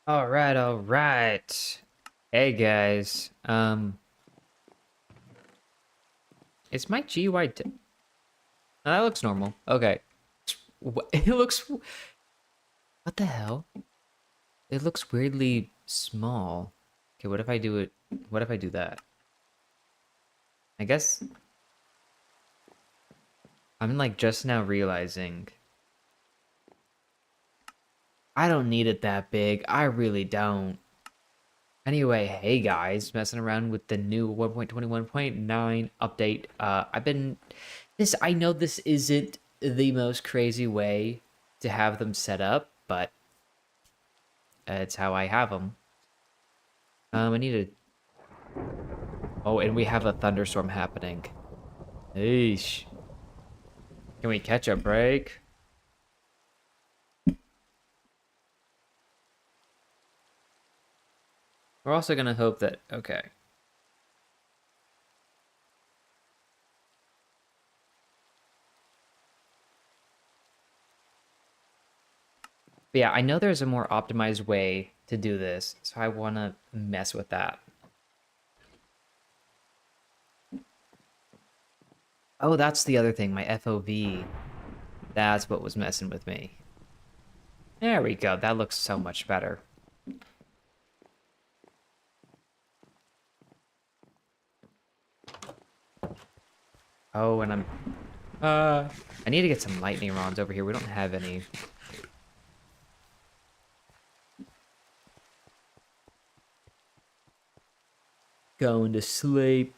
All right, all right. Hey guys. Is my GUI no, that looks normal. Okay. It looks what the hell? It looks weirdly small. Okay, what if I do it? What if I do that? I guess I'm like just now realizing I don't need it that big. I really don't. Anyway, hey guys, messing around with the new 1.21.9 update. I know this isn't the most crazy way to have them set up, but it's how I have them. I need to. Oh, and we have a thunderstorm happening. Eesh. Can we catch a break? We're also gonna hope that. Okay. But yeah, I know there's a more optimized way to do this, so I wanna mess with that. Oh, that's the other thing, my FOV. That's what was messing with me. There we go. That looks so much better. Oh, and I need to get some lightning rods over here. We don't have any. Going to sleep.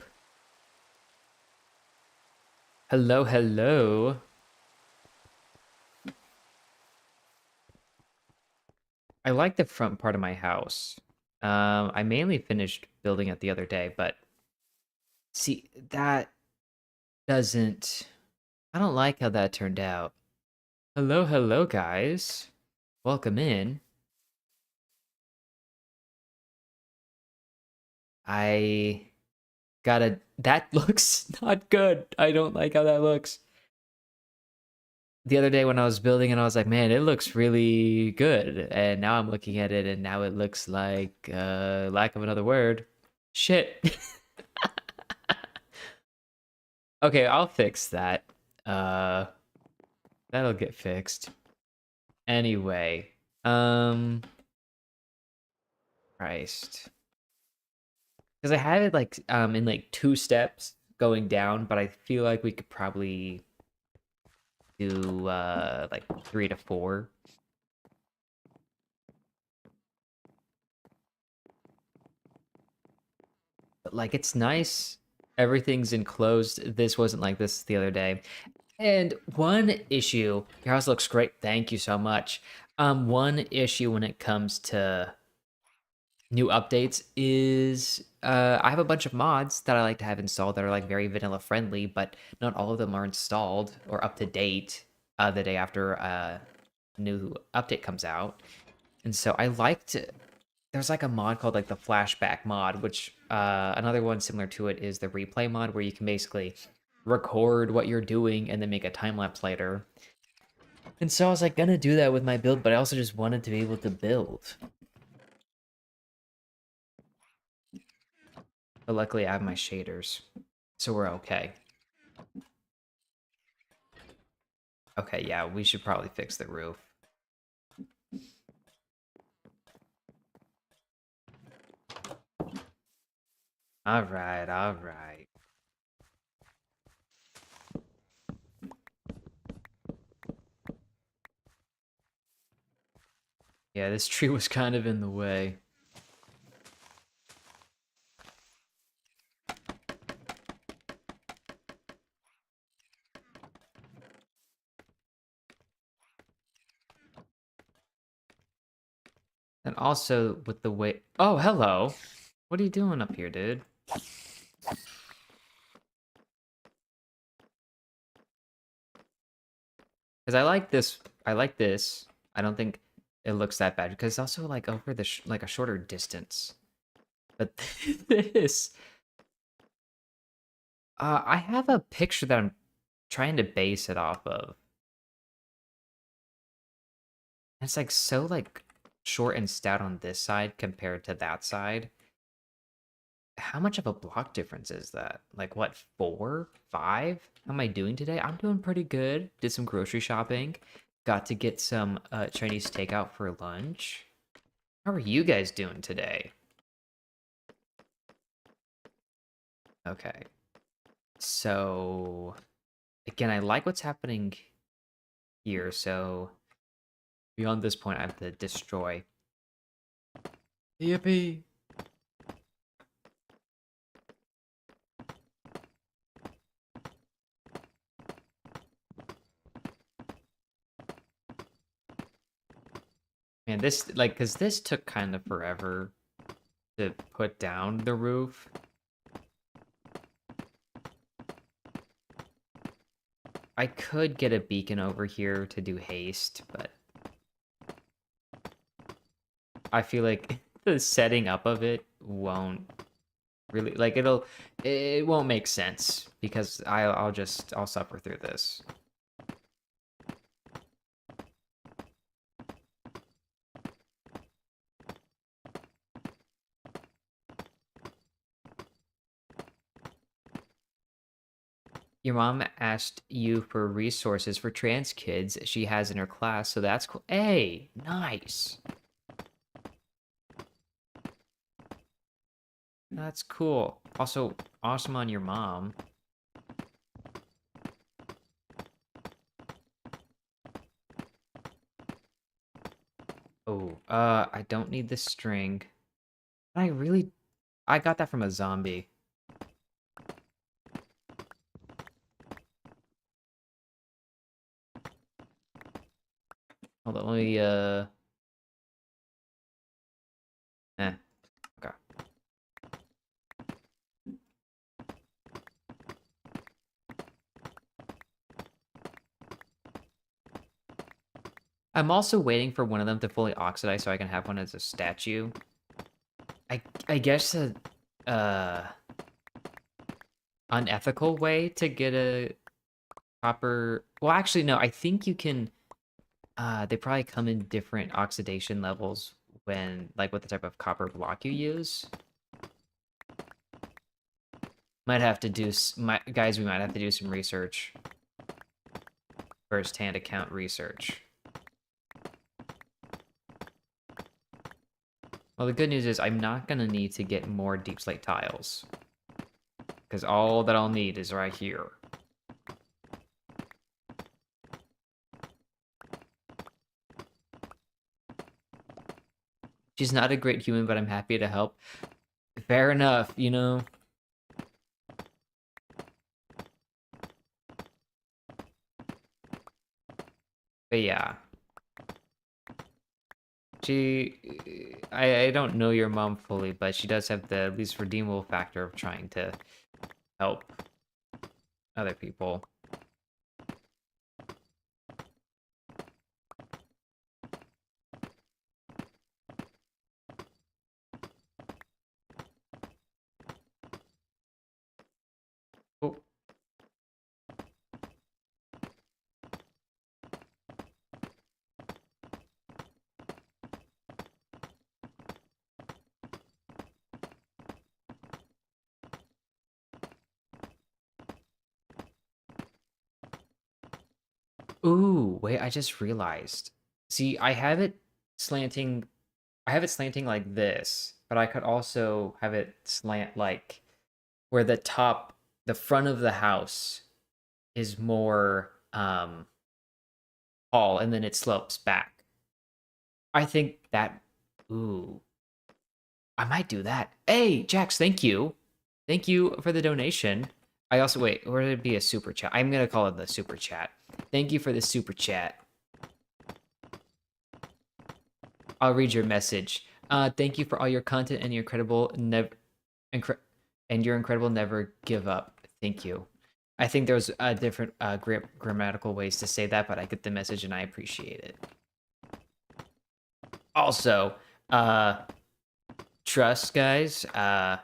Hello, hello. I like the front part of my house. I mainly finished building it the other day, but see, that doesn't. I don't like how that turned out. Hello, hello, guys. Welcome in. I gotta. That looks not good. I don't like how that looks. The other day when I was building and I was like, man, it looks really good. And now I'm looking at it and now it looks like, lack of another word, shit. Okay, I'll fix that. Uh, that'll get fixed. Anyway, um, Christ. Because I had it like, in like 2 steps going down, but I feel like we could probably do, like 3 to 4. But like, it's nice. Everything's enclosed. This wasn't like this the other day. And one issue, your house looks great. Thank you so much. One issue when it comes to new updates is I have a bunch of mods that I like to have installed that are like very vanilla friendly, but not all of them are installed or up to date the day after a new update comes out. And so I like to. There's like a mod called like the flashback mod, which another one similar to it is the replay mod, where you can basically record what you're doing and then make a time lapse later. And so I was like gonna do that with my build, but I also just wanted to be able to build. But luckily I have my shaders, so we're okay. Okay, yeah, we should probably fix the roof. All right, all right. Yeah, this tree was kind of in the way. And also with the way. Oh, hello. What are you doing up here, dude? Because I like this. I like this. I don't think it looks that bad because it's also like over the like a shorter distance. But this, I have a picture that I'm trying to base it off of. It's like so like short and stout on this side compared to that side. How much of a block difference is that? Like what, 4, 5? How am I doing today? I'm doing pretty good. Did some grocery shopping. Got to get some Chinese takeout for lunch. How are you guys doing today? Okay. So again, I like what's happening here. So beyond this point, I have to destroy. Yippee! And this, like, because this took kind of forever to put down the roof. I could get a beacon over here to do haste, but I feel like the setting up of it won't really, like, it won't make sense because I'll suffer through this. Your mom asked you for resources for trans kids she has in her class, so that's cool. Hey, nice. That's cool. Also, awesome on your mom. Oh, I don't need this string. I got that from a zombie. Hold on, let me, okay. I'm also waiting for one of them to fully oxidize so I can have one as a statue. I guess a, uh, unethical way to get a proper... Well, actually, no, I think you can... they probably come in different oxidation levels when, like, with the type of copper block you use. Might have to do... Guys, we might have to do some research. First-hand account research. Well, the good news is I'm not going to need to get more deep slate tiles. Because all that I'll need is right here. She's not a great human, but I'm happy to help. Fair enough, you know? But yeah. I don't know your mom fully, but she does have the least redeemable factor of trying to help other people. Oh. Ooh, wait, I just realized. See, I have it slanting like this, but I could also have it slant like where the front of the house is more tall and then it slopes back. I think that, ooh, I might do that. Hey, Jax, thank you. Thank you for the donation. I also, wait, or would it be a super chat? I'm going to call it the super chat. Thank you for the super chat. I'll read your message. Thank you for all your content and your incredible never give up. Thank you. I think there's different grammatical ways to say that, but I get the message and I appreciate it. Also, trust guys, a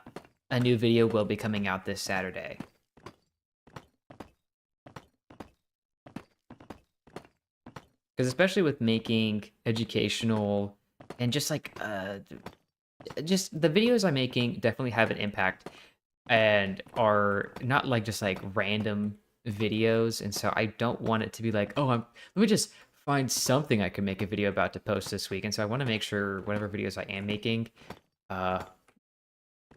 new video will be coming out this Saturday. Because especially with making educational and just like just the videos I'm making definitely have an impact and are not like just like random videos. And so I don't want it to be like, oh, let me just find something I can make a video about to post this week. And so I want to make sure whatever videos I am making uh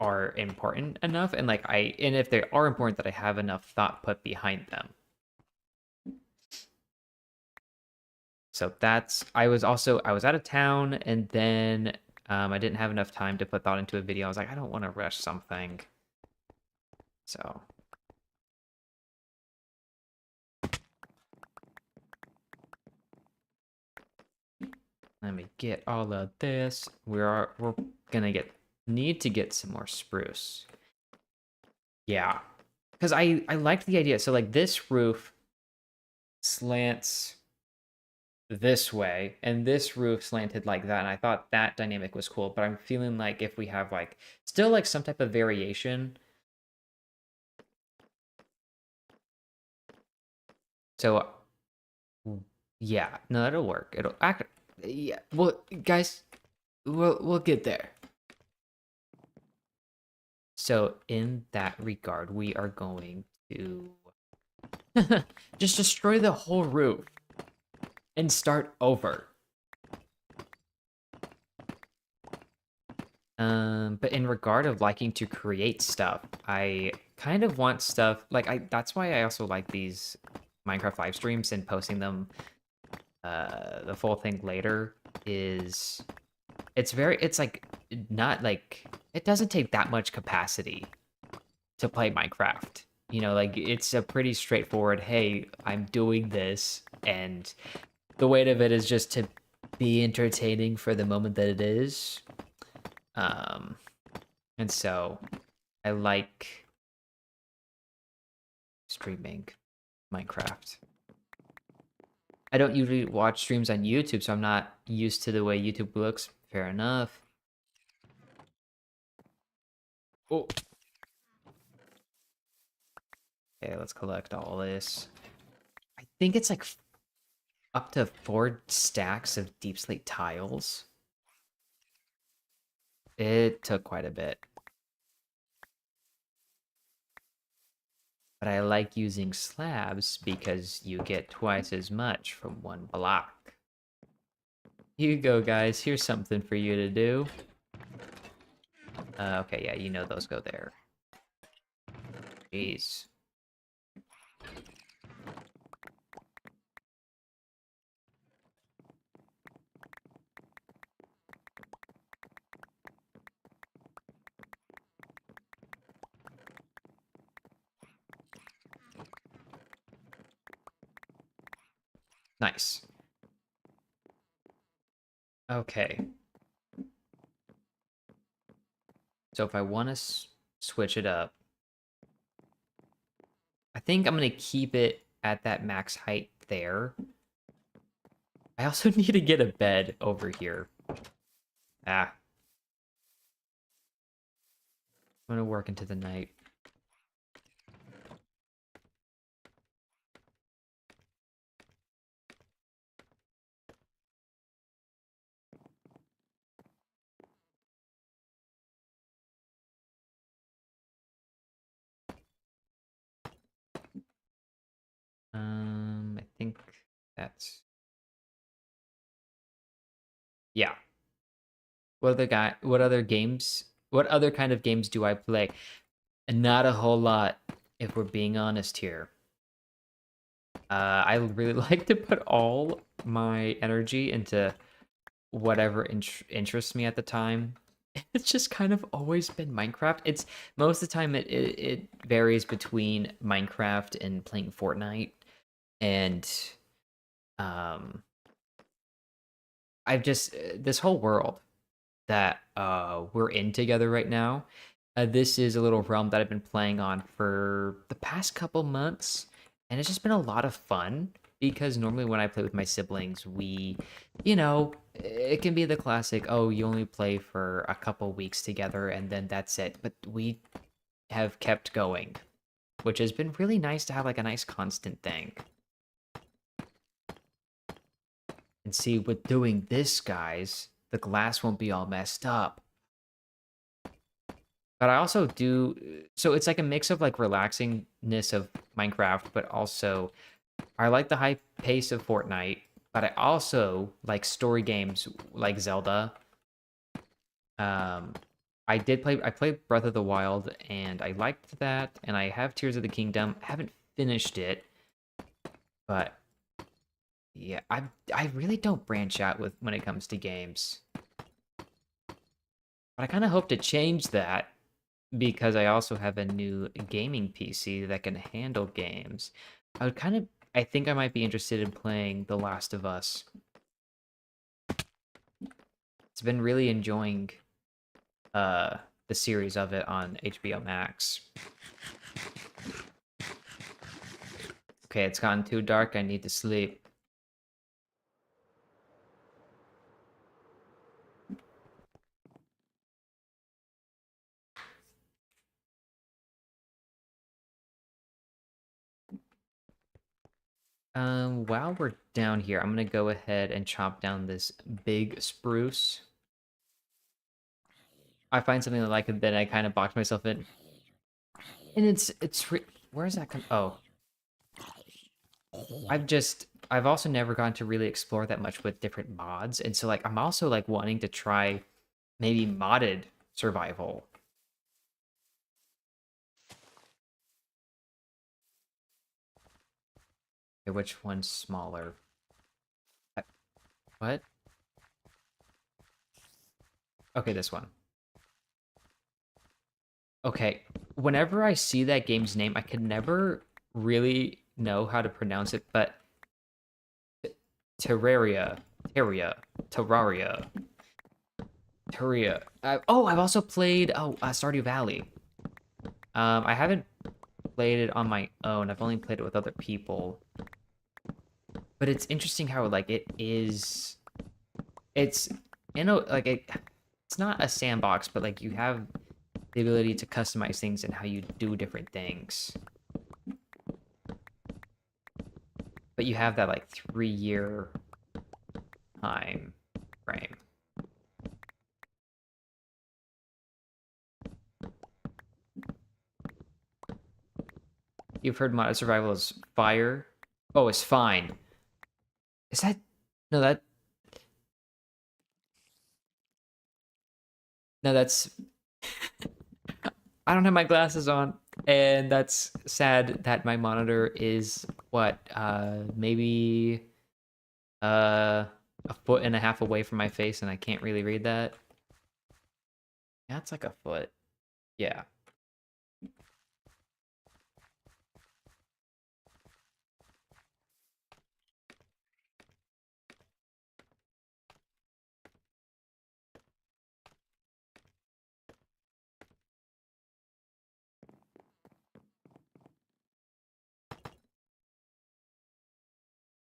are important enough, and like and if they are important, that I have enough thought put behind them. So that's I was out of town, and then I didn't have enough time to put thought into a video. I was like, I don't want to rush something. So let me get all of this. We're gonna need to get some more spruce. Yeah. Because I liked the idea. So like this roof slants this way, and this roof slanted like that, and I thought that dynamic was cool. But I'm feeling like if we have like still like some type of variation. So yeah, no, that'll work. It'll act. Yeah, well, guys, we'll get there. So in that regard, we are going to just destroy the whole roof and start over. But in regard of liking to create stuff, I kind of want stuff like that's why I also like these Minecraft live streams and posting them the full thing later is it's like not like it doesn't take that much capacity to play Minecraft. You know, like it's a pretty straightforward, hey, I'm doing this, and the weight of it is just to be entertaining for the moment that it is. Um, and so I like streaming Minecraft. I don't usually watch streams on YouTube, so I'm not used to the way YouTube looks. Fair enough. Oh. Okay, let's collect all this. I think it's like up to 4 stacks of deep slate tiles. It took quite a bit. But I like using slabs because you get twice as much from one block. Here you go, guys. Here's something for you to do. Okay, yeah, you know those go there. Jeez. Nice. Okay. So if I want to switch it up, I think I'm going to keep it at that max height there. I also need to get a bed over here. Ah. I'm going to work into the night. I think that's... Yeah. What other kind of games do I play? And not a whole lot, if we're being honest here. I really like to put all my energy into whatever interests me at the time. It's just kind of always been Minecraft. It's most of the time it varies between Minecraft and playing Fortnite, and um, I've just this whole world that we're in together right now. This is a little realm that I've been playing on for the past couple months, and it's just been a lot of fun because normally when I play with my siblings, you know, it can be the classic, oh, you only play for a couple weeks together and then that's it. But we have kept going, which has been really nice to have like a nice constant thing. And see, with doing this, guys, the glass won't be all messed up. But I also do, so it's like a mix of like relaxingness of Minecraft, but also I like the high pace of Fortnite, but I also like story games like Zelda. Um, I played Breath of the Wild and I liked that, and I have Tears of the Kingdom. I haven't finished it, but yeah, I really don't branch out with when it comes to games. But I kind of hope to change that because I also have a new gaming PC that can handle games. I think I might be interested in playing The Last of Us. It's been really enjoying uh the series of it on HBO Max. Okay, it's gotten too dark. I need to sleep. While we're down here, I'm gonna go ahead and chop down this big spruce. I find something I like it, then I kind of box myself in. And where is that come? Oh, I've also never gone to really explore that much with different mods, and so like I'm also like wanting to try maybe modded survival. Okay, which one's smaller? I- What? Okay, this one. Okay, whenever I see that game's name, I can never really know how to pronounce it, but Terraria, Terraria, Terraria, Terraria. I've also played Stardew Valley. I haven't played it on my own. I've only played it with other people. But it's interesting how like it's like it's not a sandbox, but like you have the ability to customize things and how you do different things. But you have that like 3 year time frame. You've heard modded survival is fire. Oh, it's fine. Is that no that no that's I don't have my glasses on, and that's sad that my monitor is what maybe a foot and a half away from my face and I can't really read that. That's like a foot. Yeah.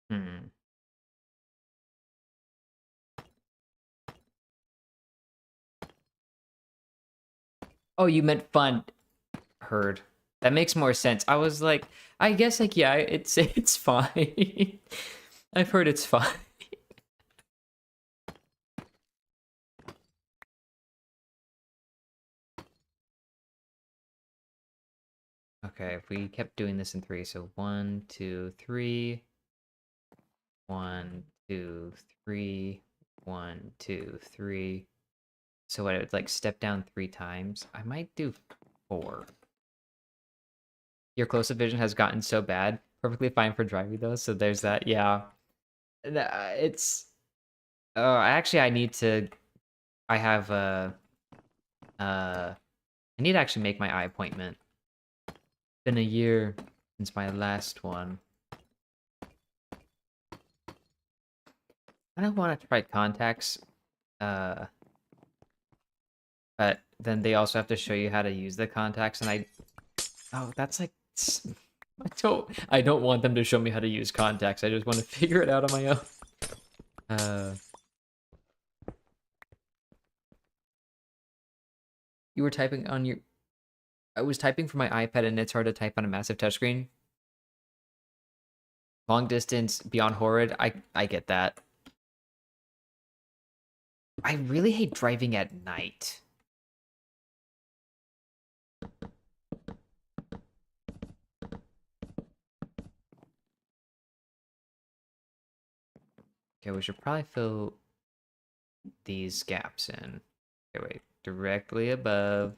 Hmm. Oh, you meant fun. Heard. That makes more sense. I was like, I guess like yeah, it's fine. I've heard it's fine. Okay, if we kept doing this in three, so 1, 2, 3, 1, 2, 3, 1, 2, 3. So what? It would like step down 3 times. I might do 4. Your close-up vision has gotten so bad. Perfectly fine for driving though. So there's that. Yeah, it's. Actually, I need to. I have uh. I need to actually make my eye appointment. Been a year since my last one. I don't want to try contacts. Uh. But then they also have to show you how to use the contacts, and oh, that's like I don't want them to show me how to use contacts. I just want to figure it out on my own. Uh, you were typing on your. I was typing from my iPad, and it's hard to type on a massive touchscreen. Long distance, beyond horrid. I get that. I really hate driving at night. Okay, we should probably fill these gaps in. Okay, wait. Directly above.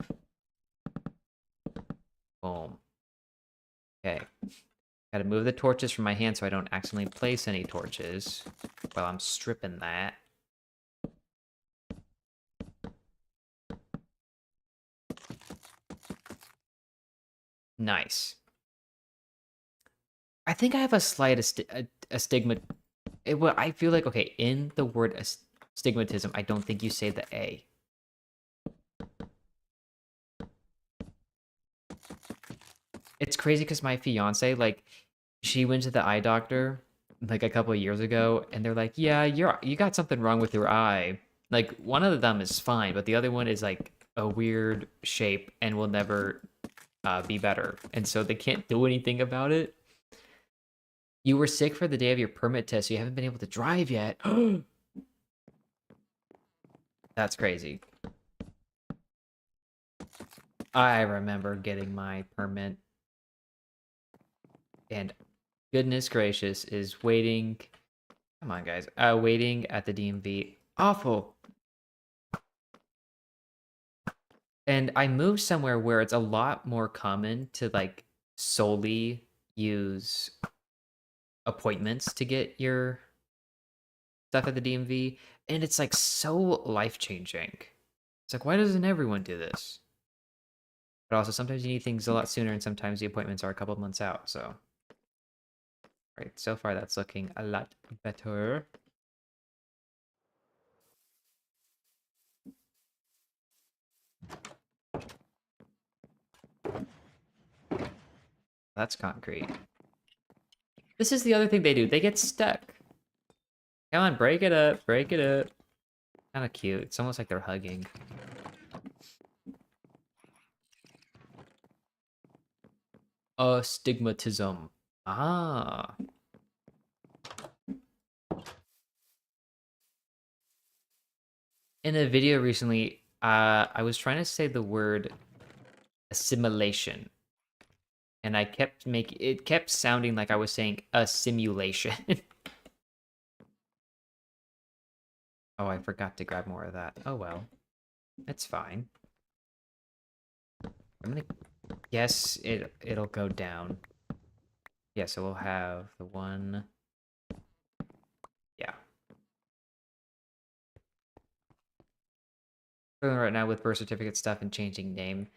Boom. Okay. Gotta move the torches from my hand so I don't accidentally place any torches while I'm stripping that. Nice. I think I have a slight stigma. Well, I feel like, okay, in the word stigmatism, I don't think you say the A. It's crazy because my fiance, like, she went to the eye doctor like a couple of years ago, and they're like, "Yeah, you got something wrong with your eye. Like, one of them is fine, but the other one is like a weird shape and will never be better." And so they can't do anything about it. You were sick for the day of your permit test, so you haven't been able to drive yet. That's crazy. I remember getting my permit, and goodness gracious, is waiting. Come on, guys. Waiting at the DMV. Awful. And I moved somewhere where it's a lot more common to like solely use appointments to get your stuff at the DMV, and it's like so life-changing. It's like, why doesn't everyone do this? But also sometimes you need things a lot sooner, and sometimes the appointments are a couple months out. So, right, so far that's looking a lot better. That's concrete. This is the other thing they do. They get stuck. Come on, break it up, break it up. Kind of cute. It's almost like they're hugging. Astigmatism. Ah. In a video recently, I was trying to say the word assimilation, and I kept making it kept sounding like I was saying a simulation. Oh, I forgot to grab more of that. Oh well, it's fine. I'm gonna guess it'll go down. Yeah, so we'll have the one. Yeah. Right now with birth certificate stuff and changing name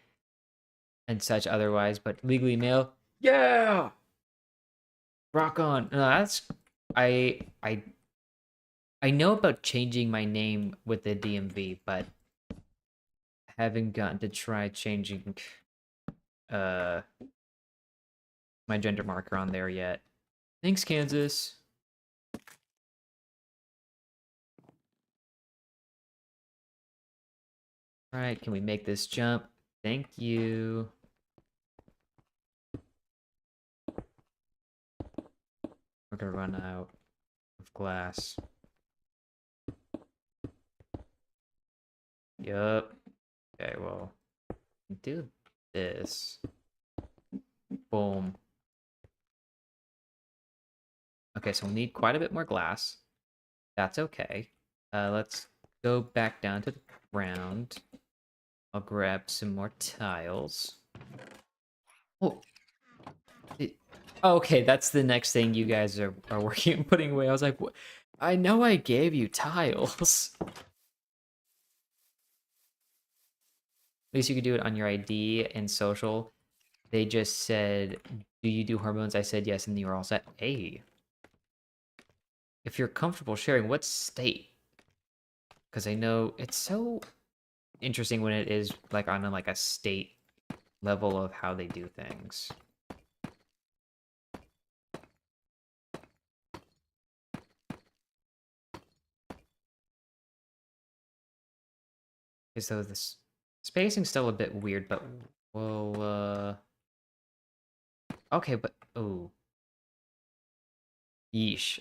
and such otherwise, but legally male. Yeah. Rock on. No, that's I I I know about changing my name with the DMV, but haven't gotten to try changing uh my gender marker on there yet. Thanks, Kansas. All right, can we make this jump? Thank you. We're gonna run out of glass. Yup. Okay, well, do this. Boom. Okay, so we'll need quite a bit more glass. That's okay. Let's go back down to the ground. I'll grab some more tiles. Oh, okay, that's the next thing you guys are working on putting away. I was like, I know I gave you tiles. At least you could do it on your ID and social. They just said, do you do hormones? I said yes, and you were all set. Hey, if you're comfortable sharing, what state? Because I know it's so interesting when it is like on like a state level of how they do things. Okay, so this spacing's still a bit weird, but we'll okay, but oh. Yeesh.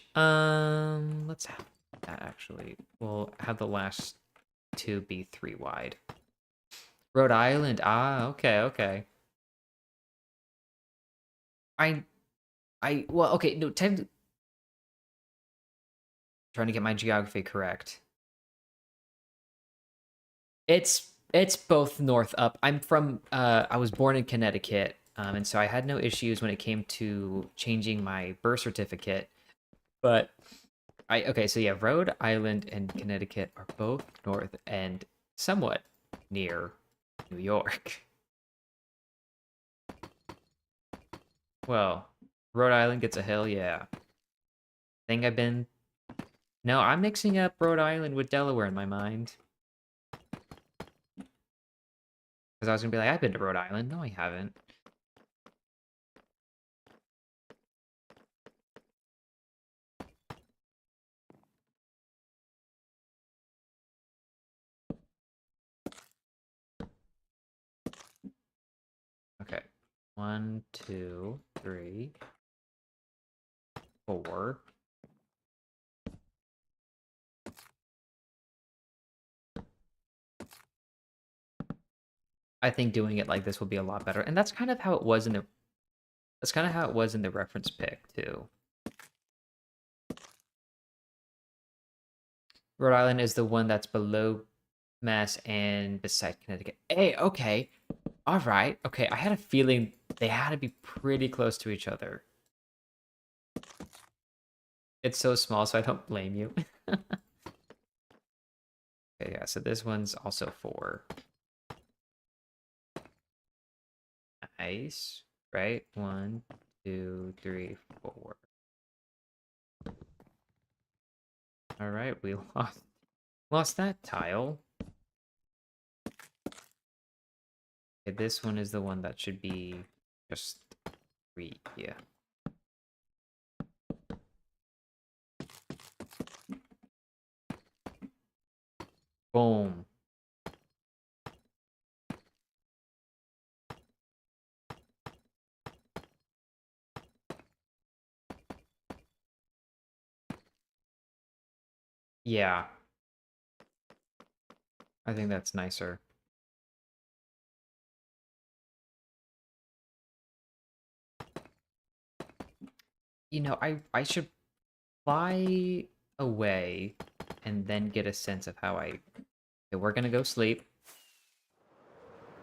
Let's have that actually. We'll have the last to be 3 wide. Rhode Island. Ah, okay, okay. I well, okay, no, trying to get my geography correct. It's both north up. I'm from I was born in Connecticut, and so I had no issues when it came to changing my birth certificate. But okay, so yeah, Rhode Island and Connecticut are both north and somewhat near New York. Well, Rhode Island gets a hell yeah. Think I've been. No, I'm mixing up Rhode Island with Delaware in my mind. Because I was gonna be like, I've been to Rhode Island. No, I haven't. Okay. 1, 2, 3, 4. I think doing it like this will be a lot better. And that's kind of how it was in the reference pick too. Rhode Island is the one that's below Mass and beside Connecticut. Hey, okay. All right. Okay, I had a feeling they had to be pretty close to each other. It's so small, so I don't blame you. Okay, yeah, so this one's also 4. Nice. Right? 1, 2, 3, 4. All right, we lost that tile. Okay, this one is the one that should be just 3. Yeah. Boom. Yeah. I think that's nicer. You know, I should fly away and then get a sense of how I. Okay, we're gonna go sleep,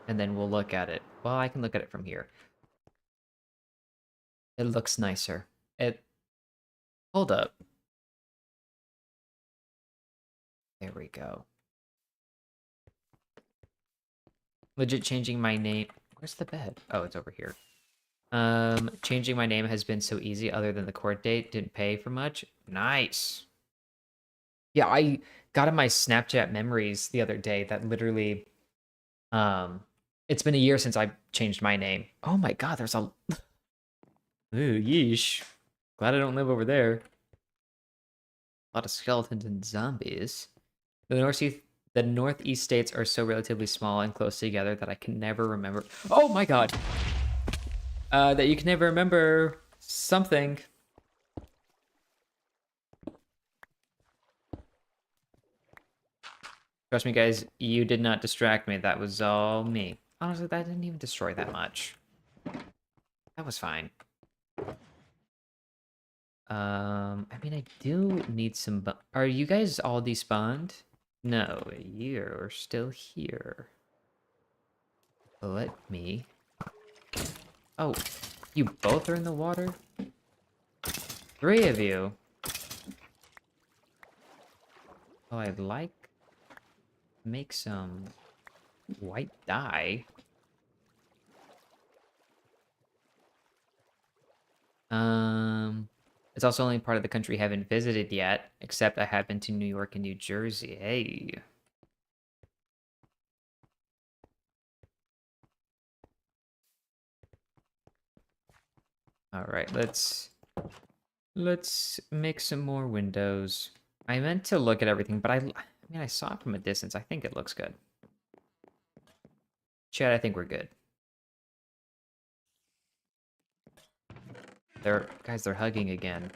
and then we'll look at it. Well, I can look at it from here. It looks nicer. It. Hold up. There we go. Legit changing my name. Where's the bed? Oh, it's over here. Changing my name has been so easy other than the court date. Didn't pay for much. Nice. Yeah, I got in my Snapchat memories the other day that literally, um, it's been a year since I changed my name. Oh my god, there's a. Ooh, yeesh. Glad I don't live over there. A lot of skeletons and zombies. The northeast states are so relatively small and close together that I can never remember. Oh my god. That you can never remember something. Trust me, guys, you did not distract me. That was all me. Honestly, that didn't even destroy that much. That was fine. I mean, I do need some. Are you guys all despawned? No, you're still here. Let me. Oh, you both are in the water? 3 of you. Oh, I'd like make some white dye. It's also only part of the country I haven't visited yet, except I have been to New York and New Jersey. Hey. All right, let's make some more windows. I meant to look at everything, but I mean, I saw it from a distance. I think it looks good. Chad, I think we're good. They're hugging again.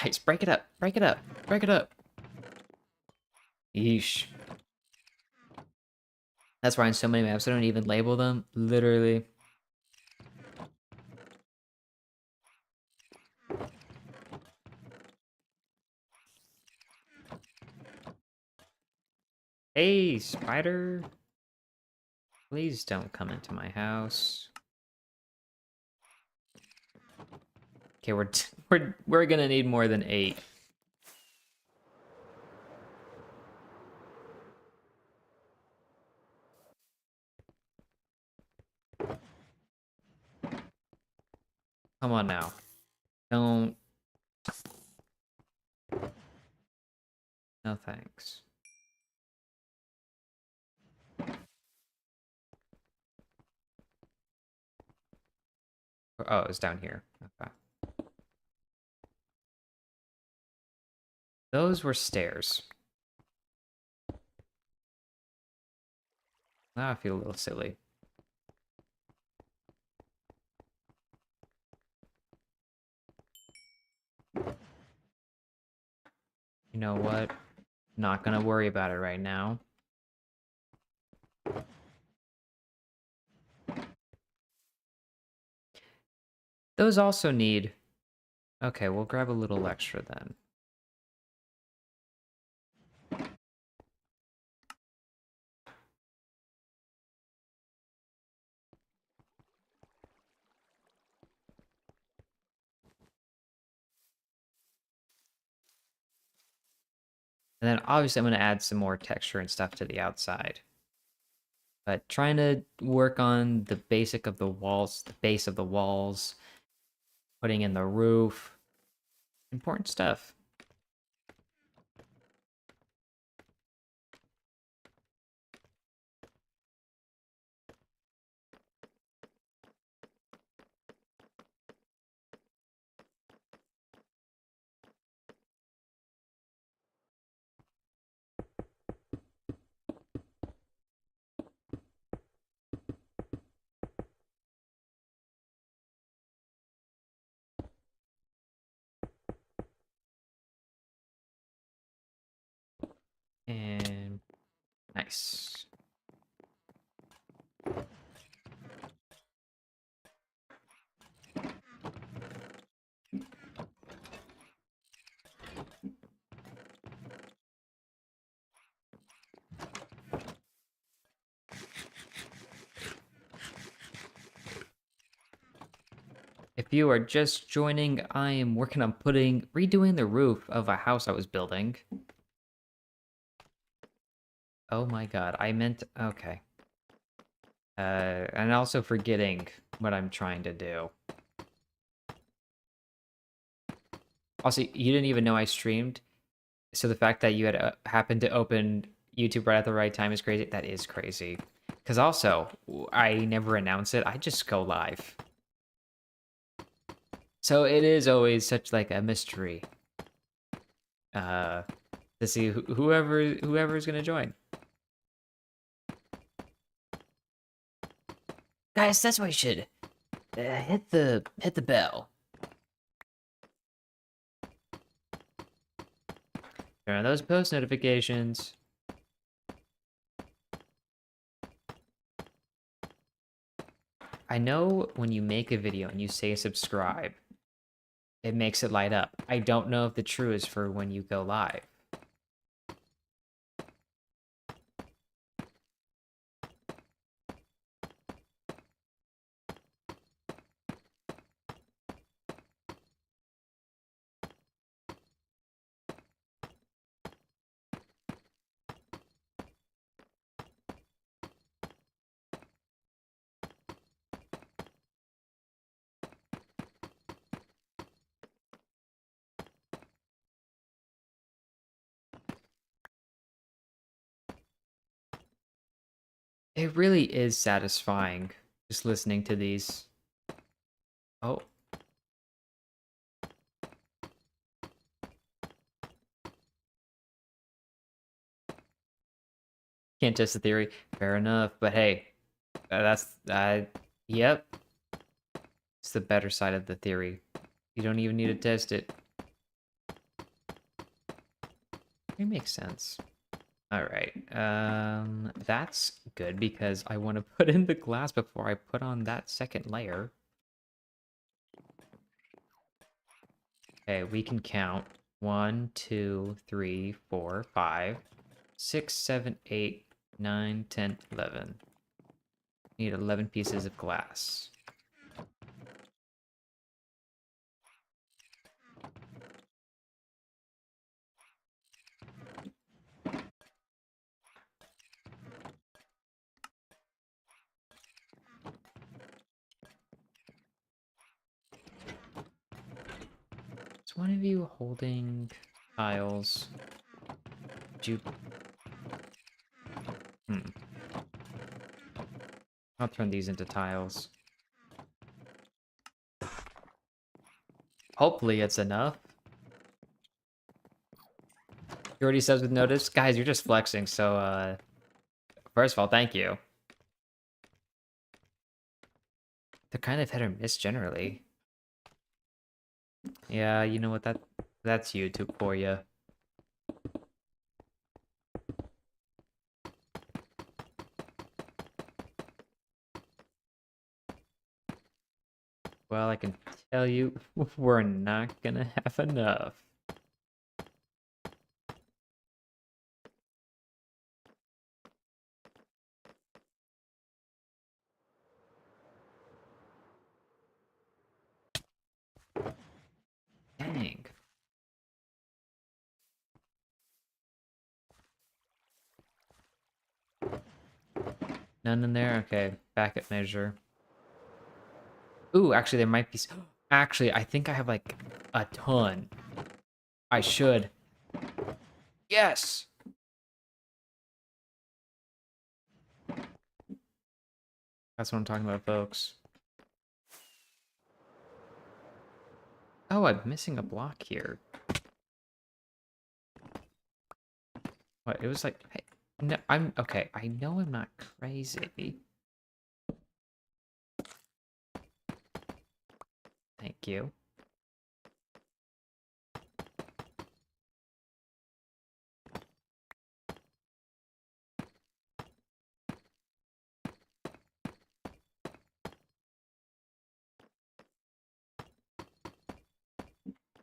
Guys, break it up. Break it up. Break it up. Yeesh. That's why in so many maps I don't even label them. Literally. Hey, spider. Please don't come into my house. Okay, we're gonna need more than 8. Come on now. Don't. No thanks. Oh, it's down here. Okay. Those were stairs. Now I feel a little silly. You know what? Not gonna worry about it right now. Those also need... Okay, we'll grab a little extra then. And then obviously I'm going to add some more texture and stuff to the outside. But trying to work on the basic of the walls, the base of the walls, putting in the roof. Important stuff. And nice. If you are just joining, I am working on redoing the roof of a house I was building. Oh my god, I meant, okay. And also forgetting what I'm trying to do. Also, you didn't even know I streamed, so the fact that you had happened to open YouTube right at the right time is crazy. That is crazy. Because also, I never announce it. I just go live. So it is always such like a mystery. To see whoever's gonna join. Guys, that's why you should hit the bell. Turn on those post notifications. I know when you make a video and you say subscribe, it makes it light up. I don't know if the true is for when you go live. It really is satisfying just listening to these. Oh. Can't test the theory. Fair enough. But hey, yep. It's the better side of the theory. You don't even need to test it. It makes sense. All right. That's good because I want to put in the glass before I put on that second layer. Okay, we can count 1, 2, 3, 4, 5, 6, 7, 8, 9, 10, 11. Need 11 pieces of glass. Is one of you holding tiles? Would you... Hmm. I'll turn these into tiles. Hopefully it's enough. He already says with notice. Guys, you're just flexing, so, first of all, thank you. They're kind of hit or miss generally. Yeah, you know what, that's YouTube for you. Well, I can tell you, we're not gonna have enough. Dang. None in there? Okay, back at measure. Ooh, actually, there might be... Actually, I think I have, like, a ton. I should. Yes! That's what I'm talking about, folks. Oh, I'm missing a block here. What, it was like... Hey, no, I'm... Okay, I know I'm not crazy. Thank you.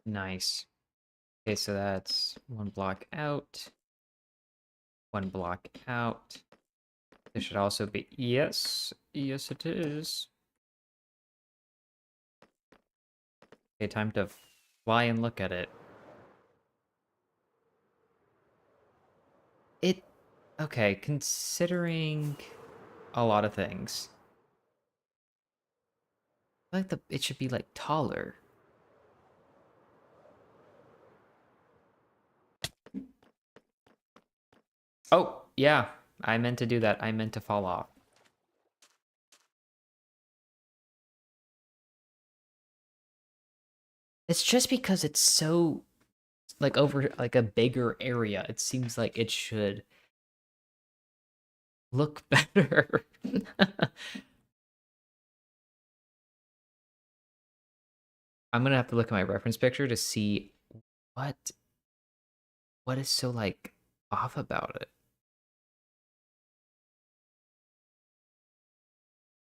Nice. Okay, so that's one block out. One block out. This should also be... Yes. Yes, it is. Okay, time to fly and look at it. It... Okay, considering a lot of things. I feel like it should be, like, taller. Oh, yeah. I meant to do that. I meant to fall off. It's just because it's so, like, over, like, a bigger area. It seems like it should look better. I'm gonna have to look at my reference picture to see what what is so, like, off about it.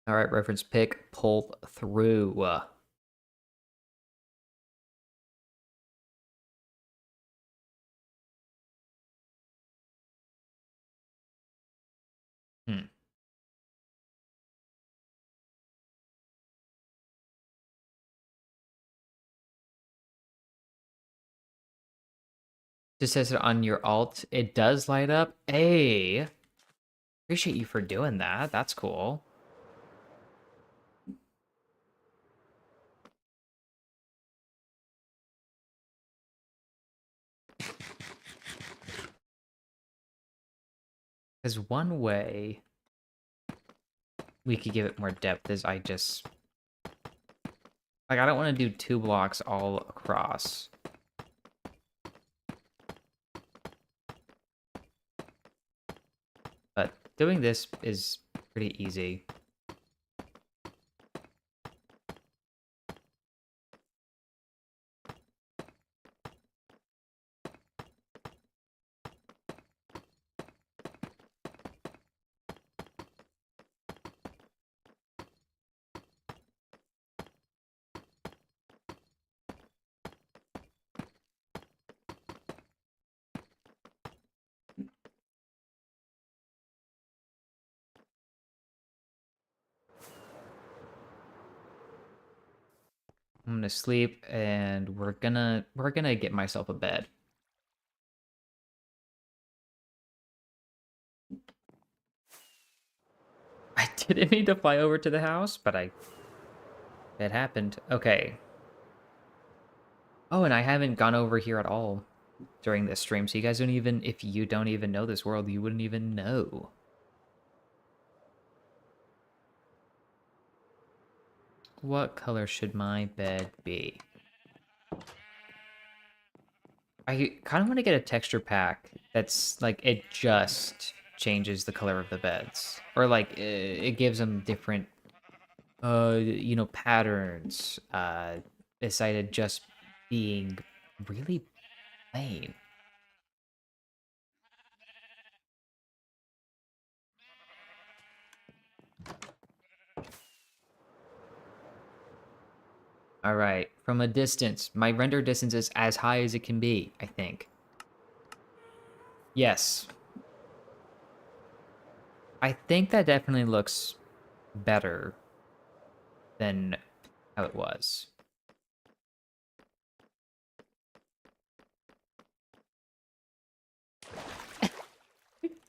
All right, reference pic, pull through. Hmm. Just says it on your alt. It does light up. Hey, appreciate you for doing that. That's cool. There's one way we could give it more depth is I just... Like, I don't want to do 2 blocks all across. But doing this is pretty easy. I'm gonna sleep, and we're gonna get myself a bed. I didn't mean to fly over to the house, but it happened. Okay. Oh, and I haven't gone over here at all during this stream, so you guys don't even, if you don't even know this world, you wouldn't even know. What color should my bed be? I kind of want to get a texture pack that's like it just changes the color of the beds, or like it gives them different, patterns. Decided just being really plain. All right, from a distance, my render distance is as high as it can be, I think. Yes, I think that definitely looks better than how it was.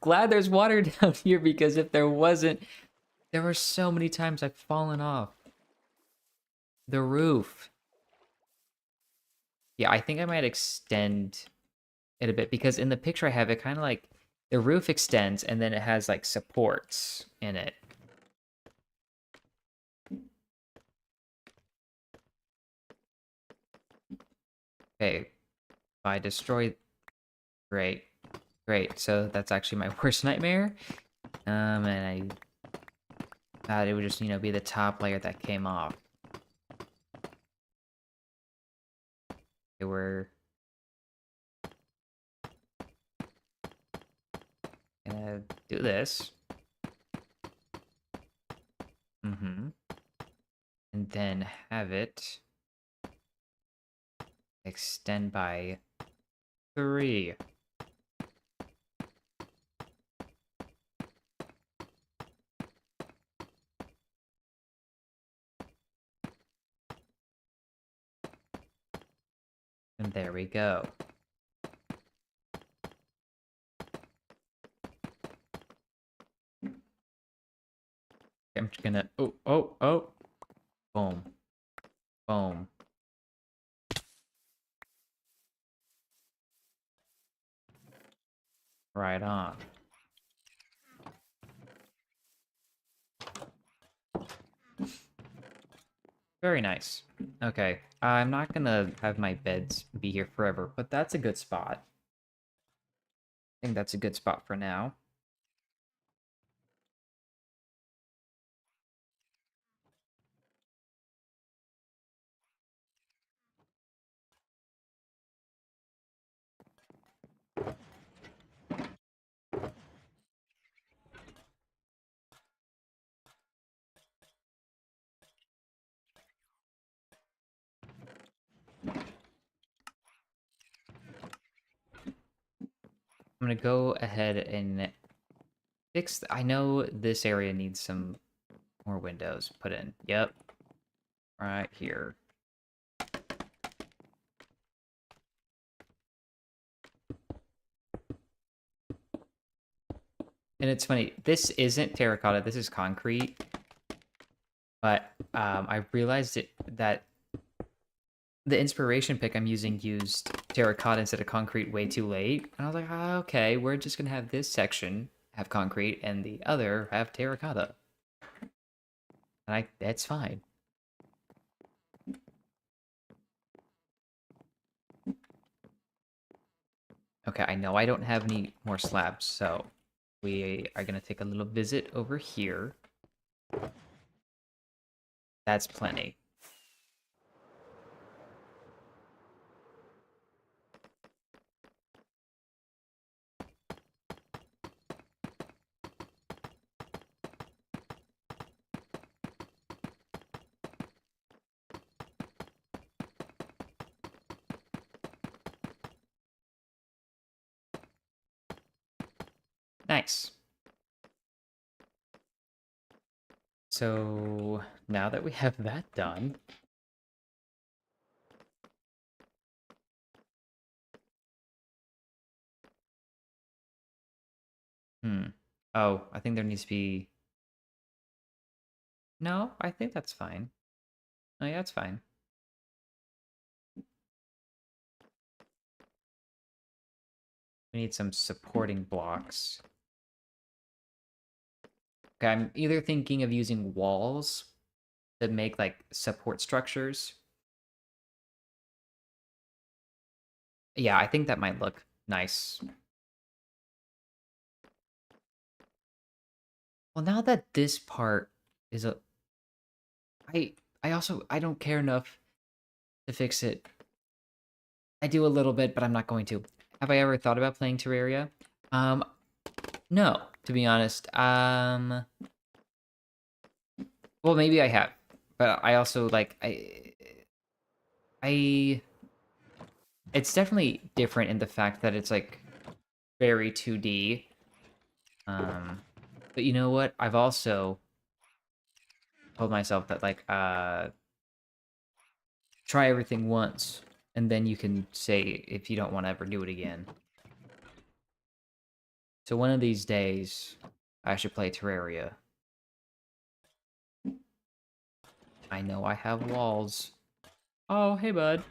Glad there's water down here because if there wasn't, there were so many times I've fallen off the roof. Yeah, I think I might extend it a bit because in the picture I have it kind of like the roof extends and then it has like supports in it. Okay, if I destroy, great, great. So that's actually my worst nightmare. And I thought it would just, be the top layer that came off. They were gonna do this. Mm-hmm. And then have it extend by 3. And there we go. I'm just gonna, oh. Boom. Boom. Right on. Very nice. Okay, I'm not gonna have my beds be here forever, but that's a good spot. I think that's a good spot for now. I'm gonna go ahead and fix. I know this area needs some more windows put in. Yep, right here. And it's funny, this isn't terracotta, this is concrete. But I realized that the inspiration pick I'm using used terracotta instead of concrete way too late. And I was like, oh, okay, we're just gonna have this section have concrete and the other have terracotta. And that's fine. Okay, I know I don't have any more slabs, so we are gonna take a little visit over here. That's plenty. Nice. So now that we have that done, Hmm. Oh, I think there needs to be... No, I think that's fine. Oh, yeah, that's fine. We need some supporting blocks. Okay, I'm either thinking of using walls that make, like, support structures. Yeah, I think that might look nice. Well, now that this part is a... I I don't care enough to fix it. I do a little bit, but I'm not going to. Have I ever thought about playing Terraria? Um, no, to be honest. Well, maybe I have, but I also like I. It's definitely different in the fact that it's like very 2D. But you know what? I've also told myself that like try everything once, and then you can say if you don't want to ever do it again. So one of these days, I should play Terraria. I know I have walls. Oh, hey, bud.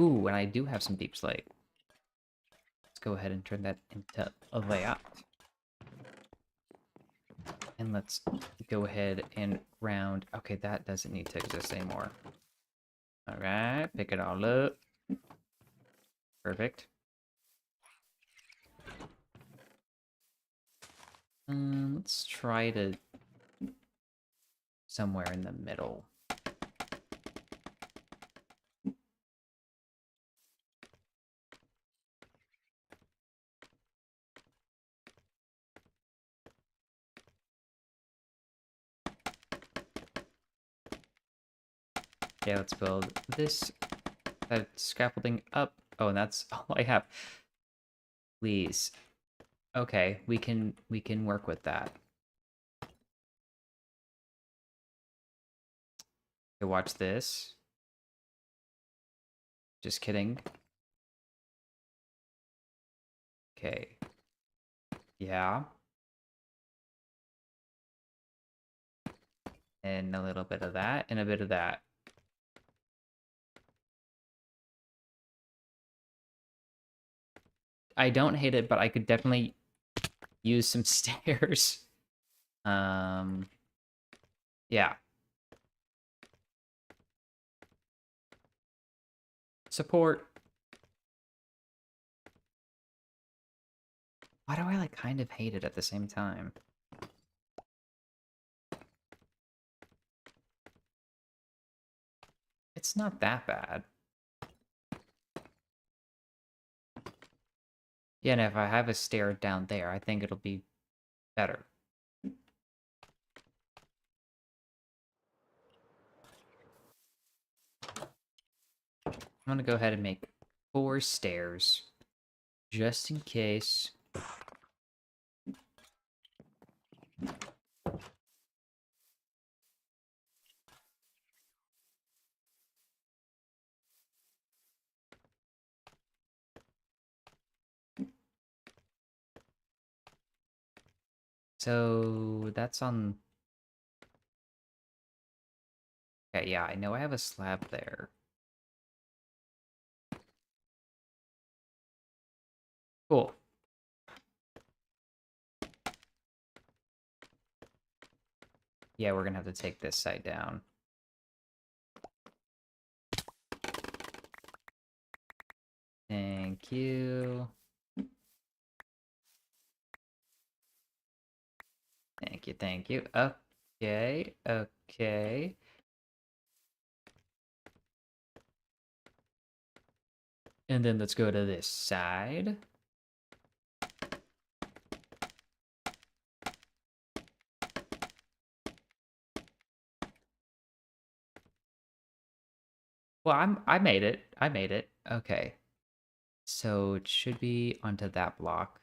Ooh, and I do have some deep slate. Let's go ahead and turn that into a layout. And let's go ahead and round. Okay, that doesn't need to exist anymore. All right, pick it all up. Perfect. Let's try to somewhere in the middle. Yeah, let's build this scaffolding up. Oh, and that's all I have. Please. Okay, we can work with that. Okay, watch this. Just kidding. Okay. Yeah. And a little bit of that, and a bit of that. I don't hate it, but I could definitely use some stairs. Um, yeah. Support. Why do I like kind of hate it at the same time? It's not that bad. Yeah, and if I have a stair down there, I think it'll be better. I'm gonna go ahead and make 4 stairs, just in case. So that's on... Okay, yeah, I know I have a slab there. Cool. Yeah, we're gonna have to take this side down. Thank you. Thank you, thank you. Okay, okay. And then let's go to this side. Well, I made it. I made it. Okay. So it should be onto that block.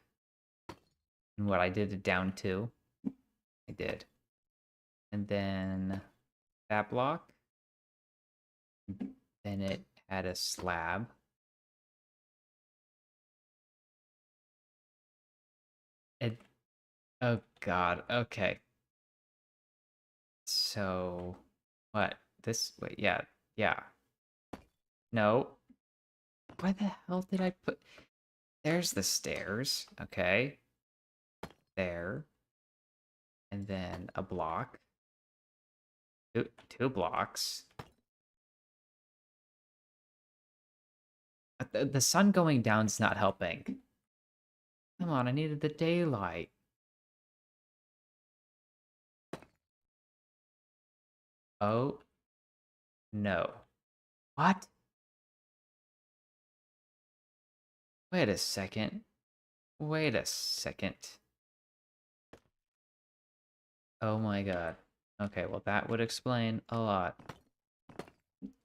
And what I did it down to. I did. And then that block. Then it had a slab. Oh God. Okay. So, what? This? Wait. Yeah. Yeah. No. Why the hell did I put? There's the stairs. Okay. There. And then a block. Two blocks. The sun going down's not helping. Come on, I needed the daylight. Oh, no. What? Wait a second. Wait a second. Oh my god. Okay, well that would explain a lot.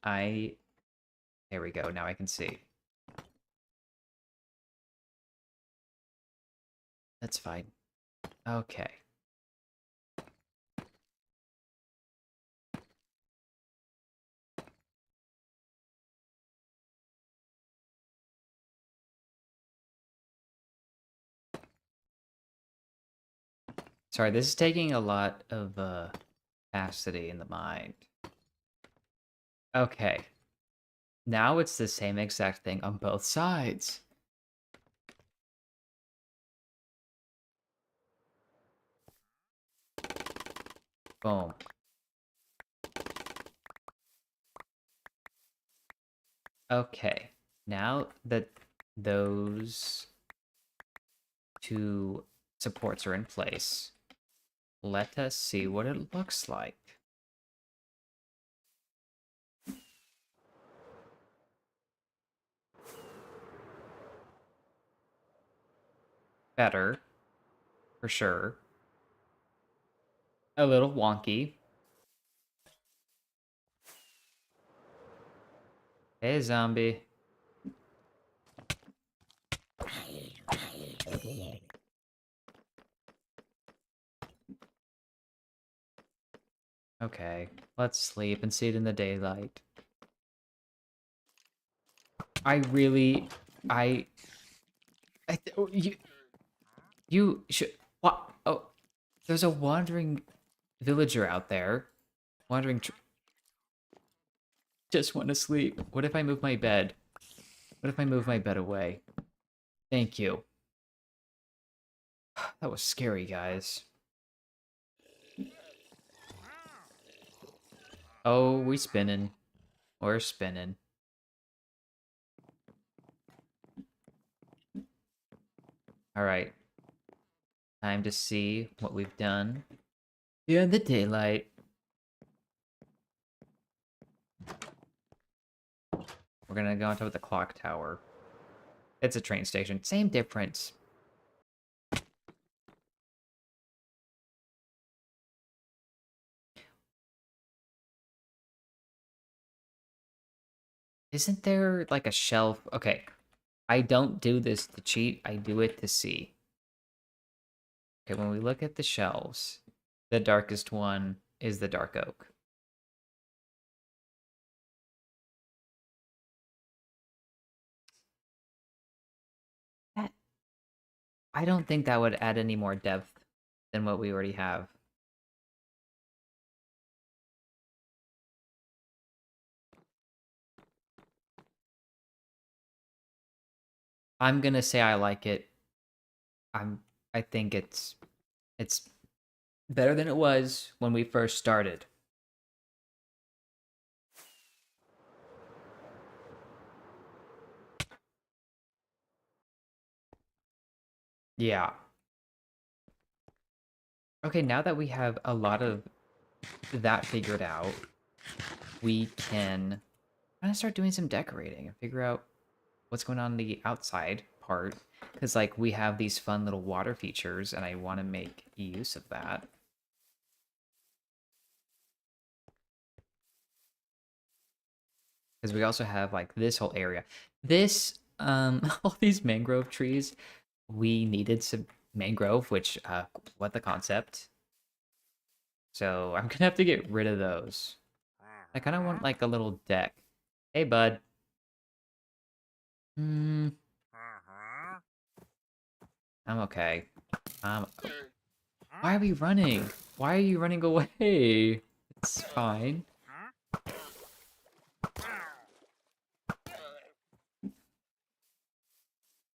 I... There we go, now I can see. That's fine. Okay. Sorry, this is taking a lot of capacity in the mind. Okay. Now it's the same exact thing on both sides. Boom. Okay. Now that those two supports are in place, let us see what it looks like. Better, for sure. A little wonky. Hey, zombie. Okay, let's sleep and see it in the daylight. I really... oh, you should... What? Oh, there's a wandering villager out there. Wandering... Just want to sleep. What if I move my bed? What if I move my bed away? Thank you. That was scary, guys. Oh, we spinning. We're spinning. Alright. Time to see what we've done. Yeah, in the daylight. We're gonna go on top of the clock tower. It's a train station. Same difference. Isn't there like a shelf? Okay. I don't do this to cheat. I do it to see. Okay, when we look at the shelves, the darkest one is the dark oak. That, I don't think that would add any more depth than what we already have. I'm gonna say I like it. I think it's better than it was when we first started. Yeah. Okay, now that we have a lot of that figured out, we can kind of start doing some decorating and figure out what's going on in the outside part. Because, like, we have these fun little water features, and I want to make use of that. Because we also have, like, this whole area. This, all these mangrove trees, we needed some mangrove, which, what the concept. So I'm gonna have to get rid of those. I kind of want, like, a little deck. Hey, bud. Hmm, I'm okay. Why are we running? Why are you running away? It's fine.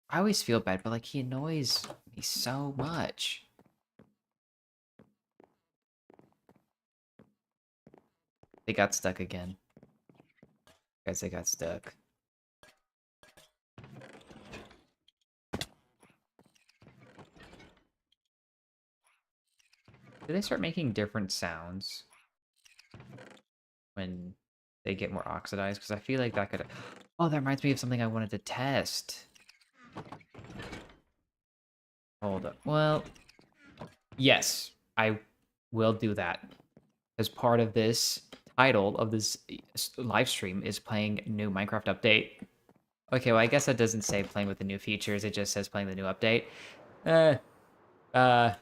I always feel bad, but like he annoys me so much. They got stuck again. Guys, they got stuck. Did they start making different sounds when they get more oxidized? Because I feel like that could... Oh, that reminds me of something I wanted to test. Hold up. Well, yes, I will do that. As part of this title of this live stream is playing new Minecraft update. Okay, well, I guess that doesn't say playing with the new features. It just says playing the new update. Uh, uh...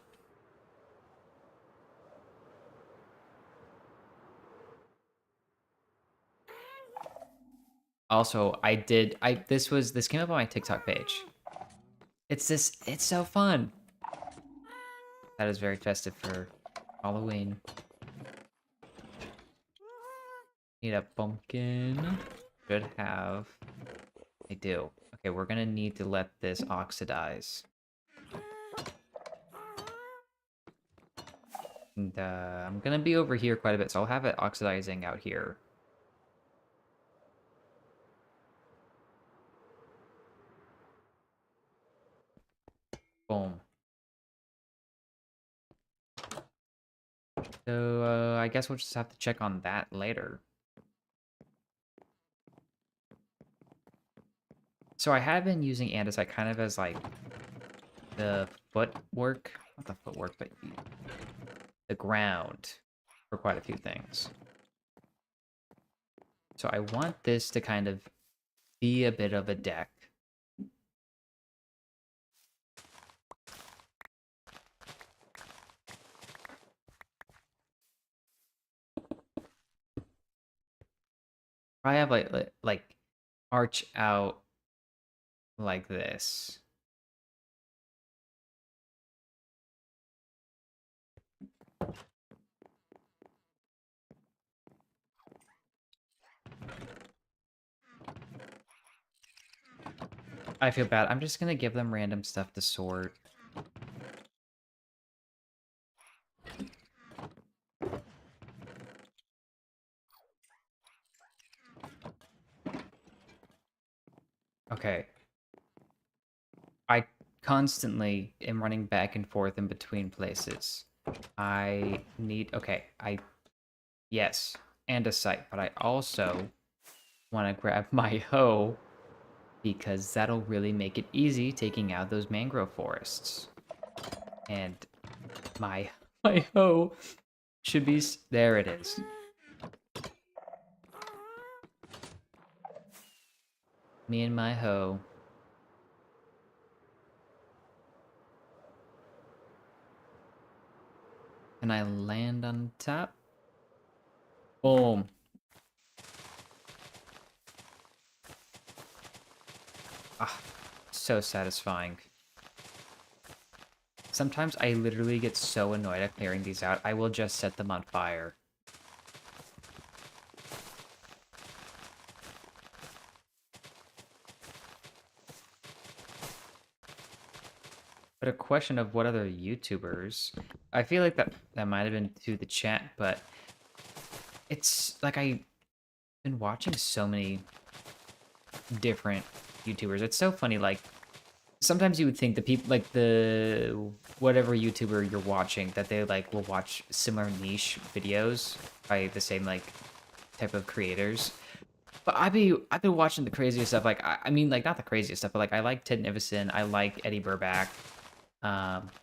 Also, this came up on my TikTok page. It's so fun. That is very festive for Halloween. Need a pumpkin. Should have. I do. Okay, we're gonna need to let this oxidize. And I'm gonna be over here quite a bit, so I'll have it oxidizing out here. Boom. So, I guess we'll just have to check on that later. So I have been using andesite kind of as, like, the footwork. Not the footwork, but the ground for quite a few things. So I want this to kind of be a bit of a deck. I have like arch out like this. I feel bad. I'm just gonna give them random stuff to sort. Okay. I constantly am running back and forth in between places. I need... Okay, yes, andesite, but I also want to grab my hoe because that'll really make it easy taking out those mangrove forests. And my hoe should be... There it is. Me and my hoe. Can I land on top? Boom. Ah, so satisfying. Sometimes I literally get so annoyed at clearing these out, I will just set them on fire. But a question of what other YouTubers... I feel like that might have been to the chat, but it's like I've been watching so many different YouTubers. It's so funny, like, sometimes you would think the people, like, the whatever YouTuber you're watching, that they, like, will watch similar niche videos by the same, like, type of creators. But I've been watching the craziest stuff. Like, I mean, like, not the craziest stuff, but, like, I like Ted Nivison. I like Eddie Burback.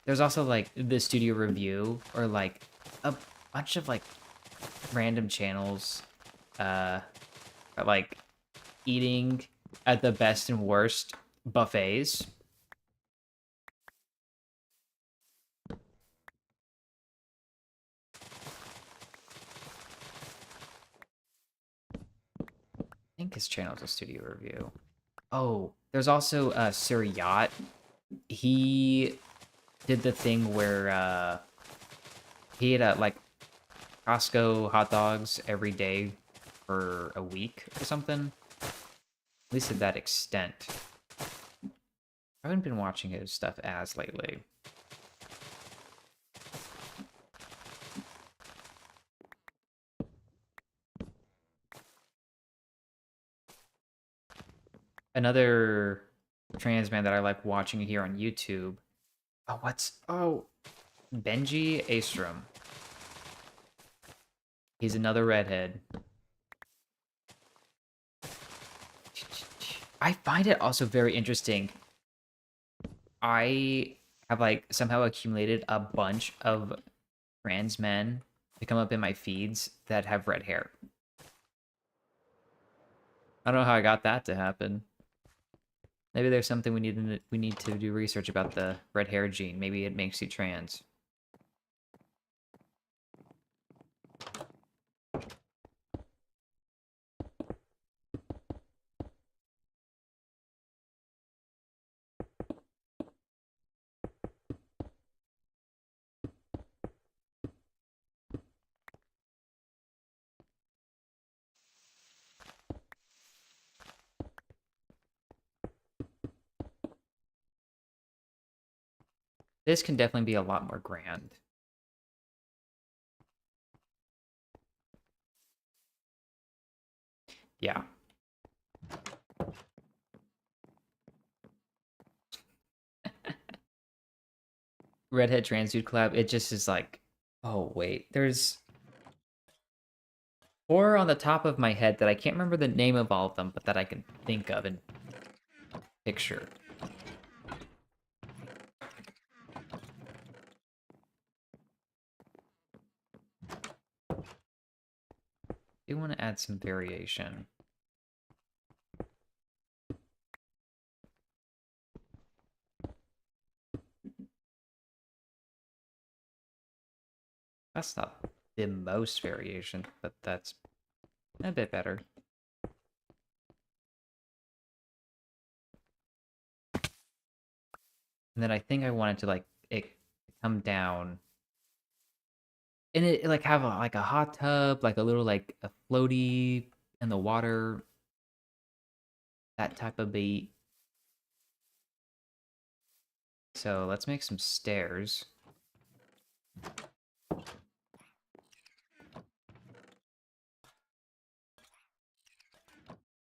There's also, like, the Studio Review, or, like, a bunch of, like, random channels, like, eating at the best and worst buffets. I think his channel is a Studio Review. Oh, there's also Sir Yacht. He did the thing where He ate like Costco hot dogs every day for a week or something. At least to that extent. I haven't been watching his stuff as lately. Another trans man that I like watching here on YouTube. Oh, Benji Astrom. He's another redhead. I find it also very interesting. I have like somehow accumulated a bunch of trans men to come up in my feeds that have red hair. I don't know how I got that to happen. Maybe there's something we need to do research about the red hair gene. Maybe it makes you trans. This can definitely be a lot more grand. Yeah. Redhead trans dude collab. It just is like, oh wait, there's four on the top of my head that I can't remember the name of all of them, but that I can think of and picture. I do want to add some variation. That's not the most variation, but that's a bit better. And then I think I wanted to like it come down and it like have like a hot tub, like a little like a floaty in the water, that type of beat. So let's make some stairs.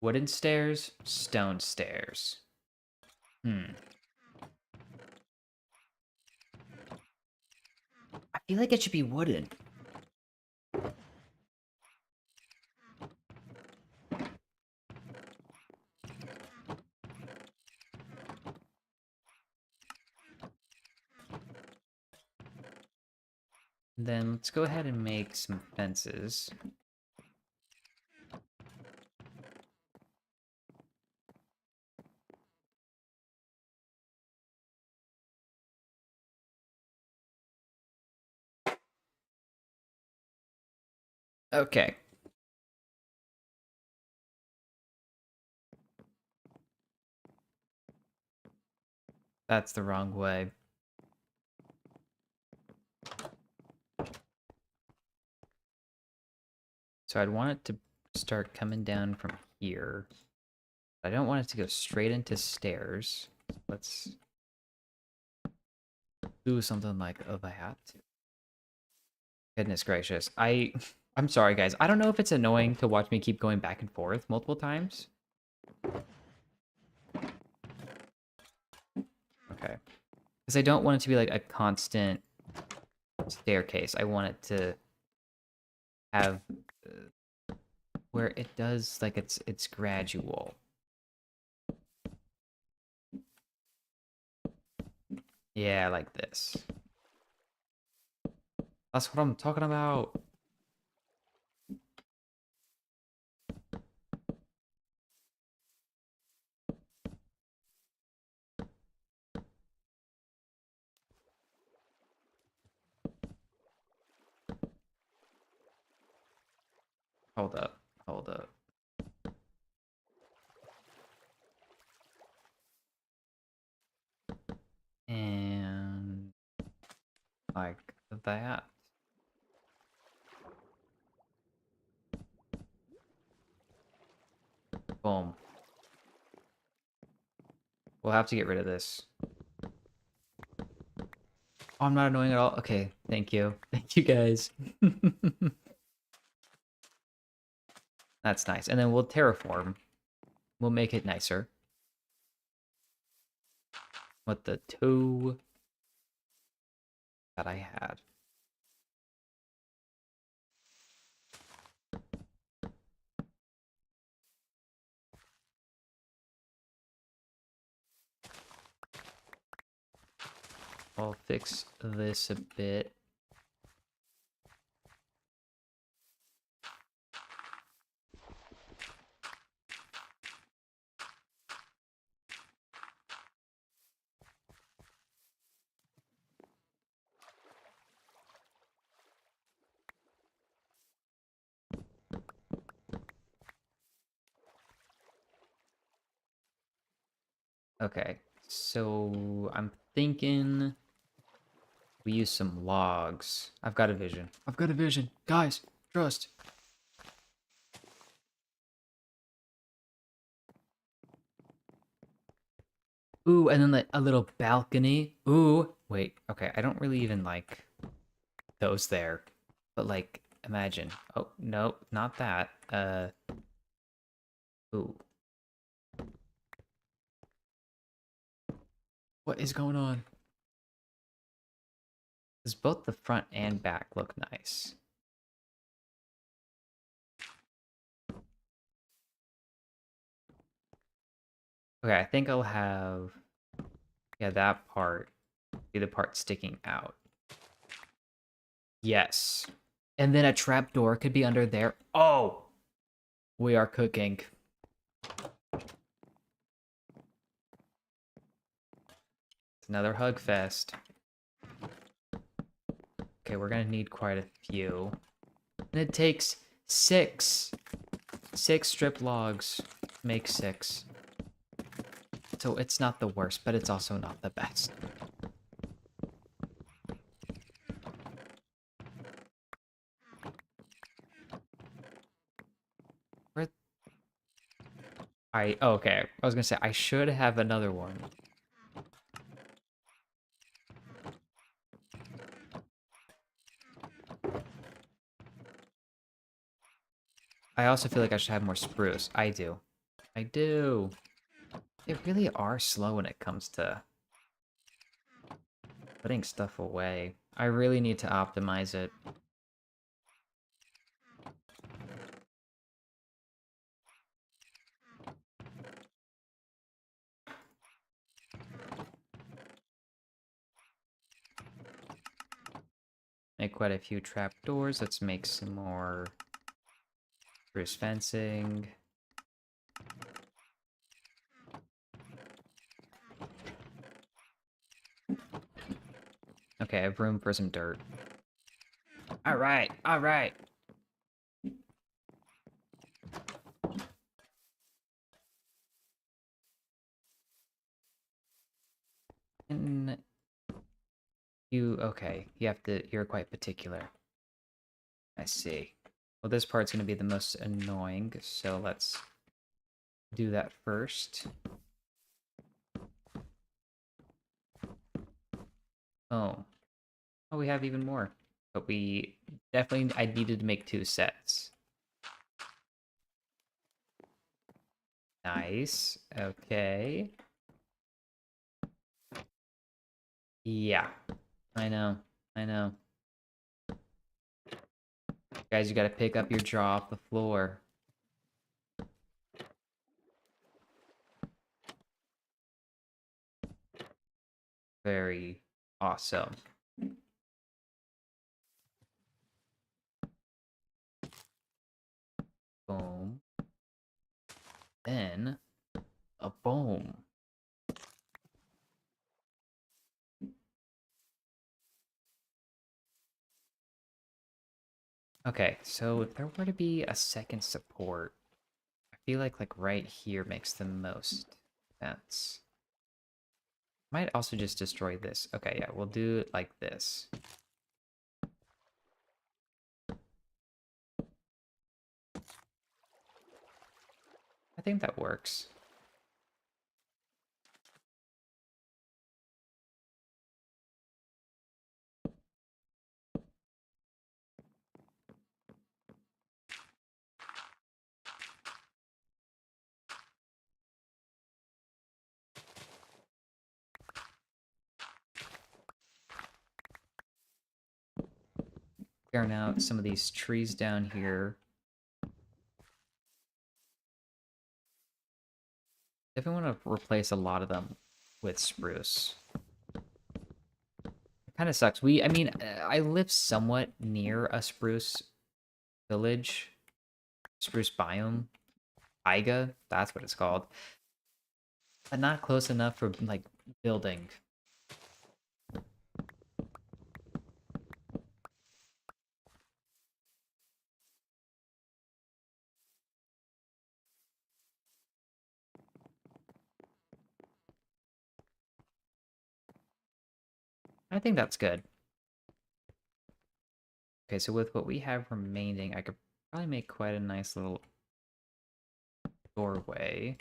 Wooden stairs, stone stairs. I feel like it should be wooden. Then let's go ahead and make some fences. Okay. That's the wrong way. So I'd want it to start coming down from here. I don't want it to go straight into stairs. Let's do something like that. Goodness gracious. I'm sorry guys. I don't know if it's annoying to watch me keep going back and forth multiple times. Okay. Because I don't want it to be like a constant staircase. I want it to have where it does like it's gradual. Yeah, like this. That's what I'm talking about. Hold up. Hold up. And like that. Boom. We'll have to get rid of this. Oh, I'm not annoying at all. Okay, thank you. Thank you, guys. That's nice. And then we'll terraform. We'll make it nicer. With the 2 that I had. I'll fix this a bit. Okay, so I'm thinking we use some logs. I've got a vision. I've got a vision. Guys, trust. Ooh, and then a little balcony. Ooh, wait. Okay, I don't really even like those there. But like, imagine. Oh, no, not that. Ooh. What is going on? Because both the front and back look nice. Okay, I think I'll have, yeah, that part be the part sticking out. Yes. And then a trapdoor could be under there. Oh! We are cooking. It's another hug fest. Okay, we're gonna need quite a few. And it takes 6. 6 strip logs. Make 6. So it's not the worst, but it's also not the best. Where... okay. I was gonna say, I should have another one. I also feel like I should have more spruce. I do. I do. They really are slow when it comes to putting stuff away. I really need to optimize it. Make quite a few trapdoors. Let's make some more spruce fencing. Okay, I have room for some dirt. All right, all right. And okay, you're quite particular. I see. Well, this part's gonna be the most annoying, so let's do that first. Oh. Oh, we have even more. But I needed to make 2 sets. Nice. Okay. Yeah. I know. I know. Guys, you gotta pick up your jaw off the floor. Very awesome. Boom. Then a boom. Okay, so if there were to be a second support, I feel like right here makes the most sense. Might also just destroy this. Okay, yeah, we'll do it like this. I think that works. Clearing out some of these trees down here. Definitely want to replace a lot of them with spruce. It kind of sucks. I mean, I live somewhat near a spruce village, spruce biome, taiga. That's what it's called, but not close enough for like building. I think that's good. Okay, so with what we have remaining, I could probably make quite a nice little doorway.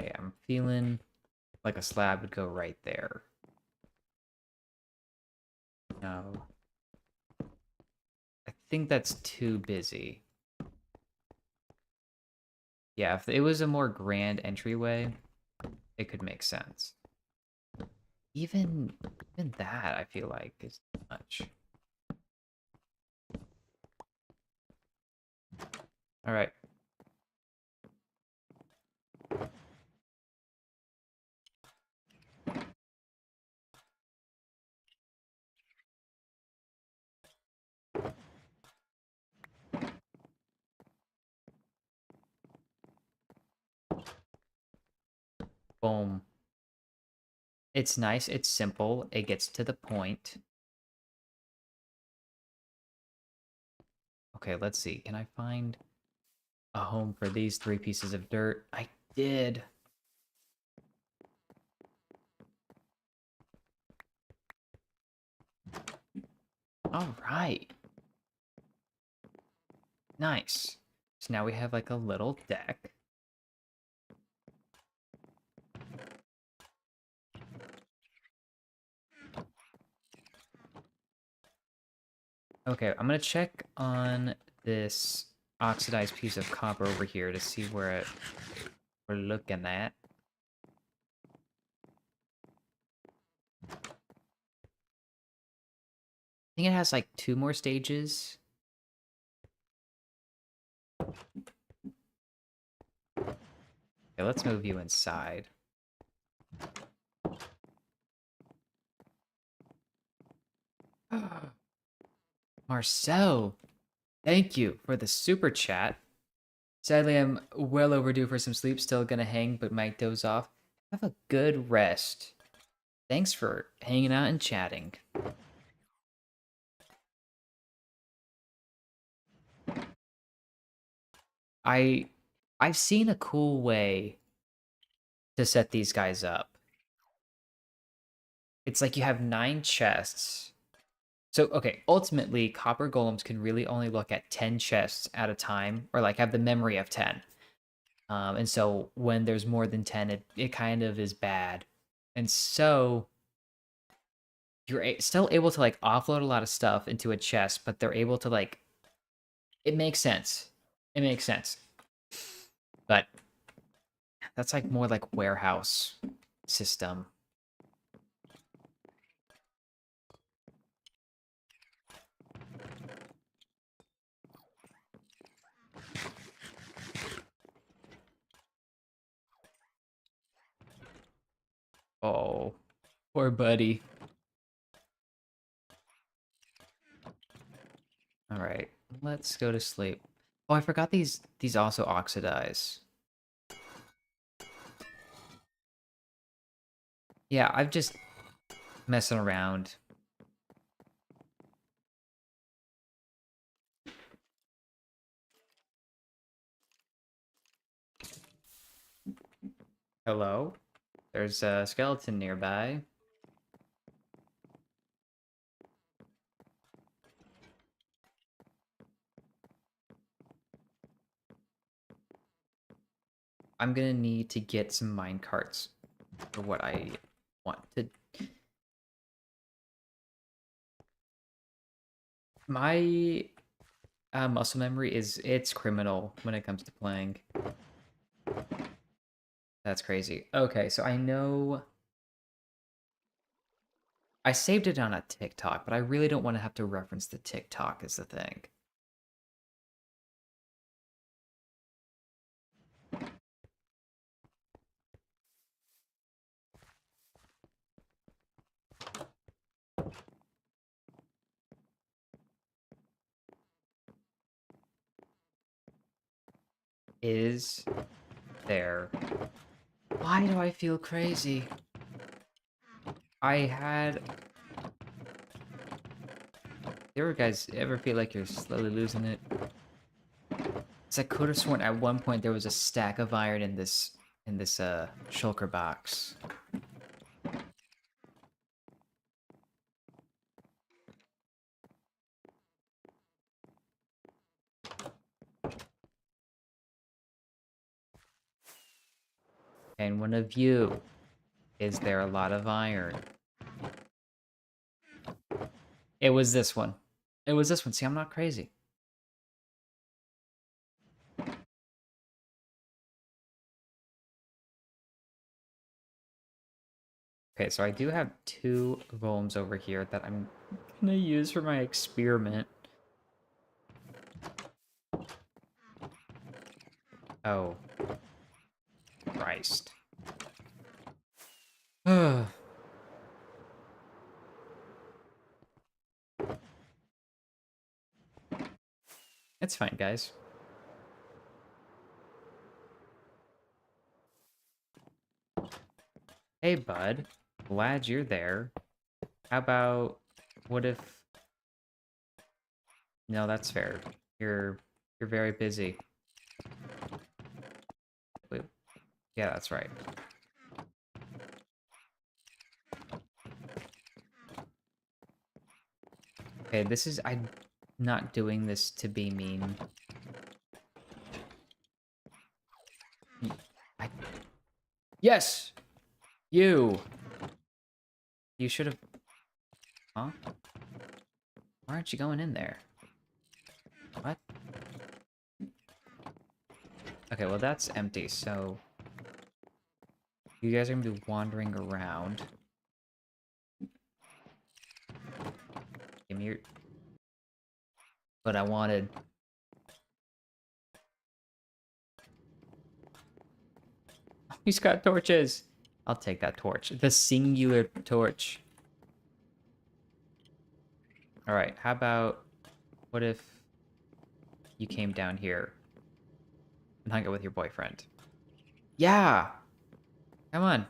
Okay, I'm feeling like a slab would go right there. No. I think that's too busy. Yeah, if it was a more grand entryway, it could make sense. Even that, I feel like, is too much. All right. Boom. It's nice, it's simple, it gets to the point. Okay, let's see. Can I find a home for these 3 pieces of dirt? I did. All right. Nice. So now we have like a little deck. Okay, I'm gonna check on this oxidized piece of copper over here to see where we're looking at. I think it has like 2 more stages. Okay, let's move you inside. Marcel, thank you for the super chat. Sadly, I'm well overdue for some sleep. Still gonna hang, but might doze off. Have a good rest. Thanks for hanging out and chatting. I I've seen a cool way to set these guys up. It's like you have 9 chests. So, okay, ultimately, copper golems can really only look at 10 chests at a time, or like have the memory of 10. And so when there's more than 10, it kind of is bad. And so you're still able to like offload a lot of stuff into a chest, but they're able to like, it makes sense. It makes sense. But that's like more like warehouse system. Oh, poor buddy. All right, let's go to sleep. Oh, I forgot these also oxidize. Yeah, I'm just messing around. Hello? There's a skeleton nearby. I'm gonna need to get some mine carts for what I want to. My muscle memory it's criminal when it comes to playing. That's crazy. Okay, so I know I saved it on a TikTok, but I really don't want to have to reference the TikTok is the thing. Is there? Why do I feel crazy? I had. You ever guys ever feel like you're slowly losing it? So I could have sworn at one point there was a stack of iron in this shulker box. And one of you, is there a lot of iron? It was this one. It was this one. See, I'm not crazy. Okay, so I do have 2 golems over here that I'm gonna use for my experiment. Oh. Christ. It's fine, guys. Hey, bud. Glad you're there. How about... What if... No, that's fair. You're very busy. Wait. Yeah, that's right. Okay, this is... I'm not doing this to be mean. I... Yes! You! You should have... Huh? Why aren't you going in there? What? Okay, well that's empty, so... You guys are gonna be wandering around. Give me your... What I wanted. He's got torches! I'll take that torch. The singular torch. Alright, how about... What if... You came down here and hung out with your boyfriend? Yeah! Come on.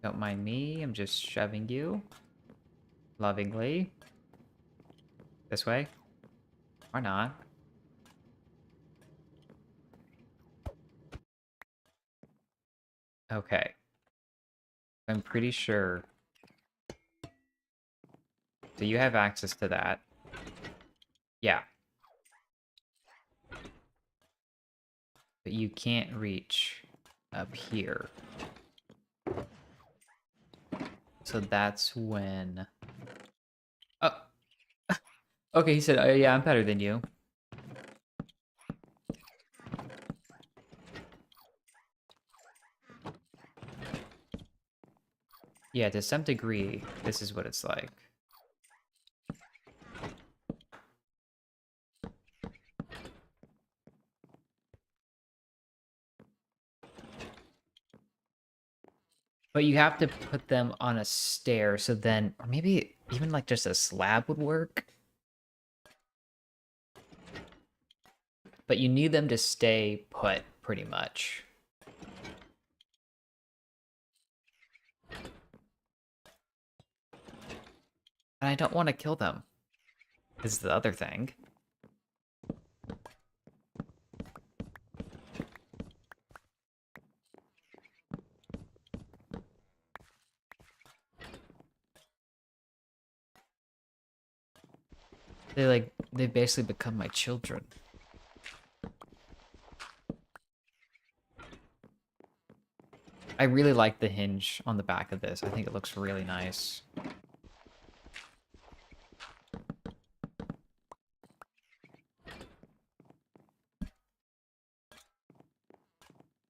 Don't mind me, I'm just shoving you. Lovingly. This way? Or not. Okay. I'm pretty sure. So you have access to that. Yeah. But you can't reach up here. So that's when... Oh! Okay, he said, oh, yeah, I'm better than you. Yeah, to some degree, this is what it's like. But you have to put them on a stair, so then... Or maybe even, like, just a slab would work? But you need them to stay put, pretty much. And I don't want to kill them. Is the other thing. They basically become my children. I really like the hinge on the back of this. I think it looks really nice.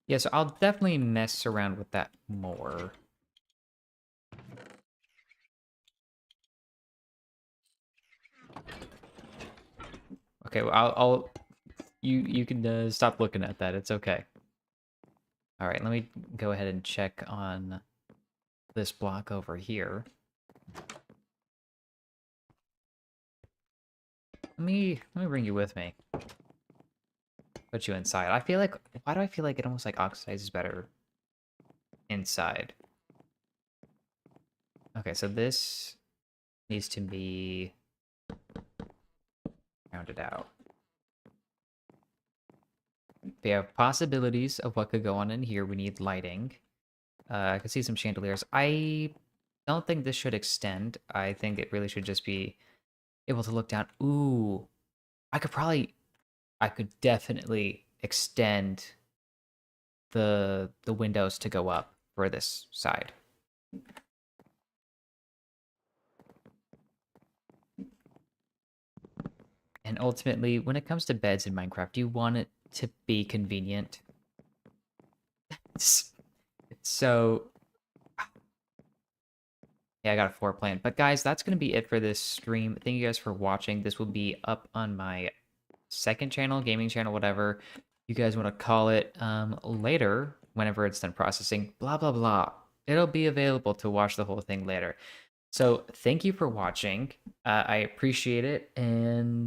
Yeah, so I'll definitely mess around with that more. Okay, well, you can stop looking at that. It's okay. All right, let me go ahead and check on this block over here. Let me bring you with me. Put you inside. I feel like, why do I feel like it almost like oxidizes better inside? Okay, so this needs to be rounded out. We have possibilities of what could go on in here. We need lighting. I can see some chandeliers. I don't think this should extend. I think it really should just be able to look down. Ooh, I could definitely extend the windows to go up for this side. And ultimately, when it comes to beds in Minecraft, you want it to be convenient. So, yeah, I got a floor plan. But guys, that's going to be it for this stream. Thank you guys for watching. This will be up on my second channel, gaming channel, whatever you guys want to call it, later, whenever it's done processing, blah, blah, blah. It'll be available to watch the whole thing later. So thank you for watching. I appreciate it. And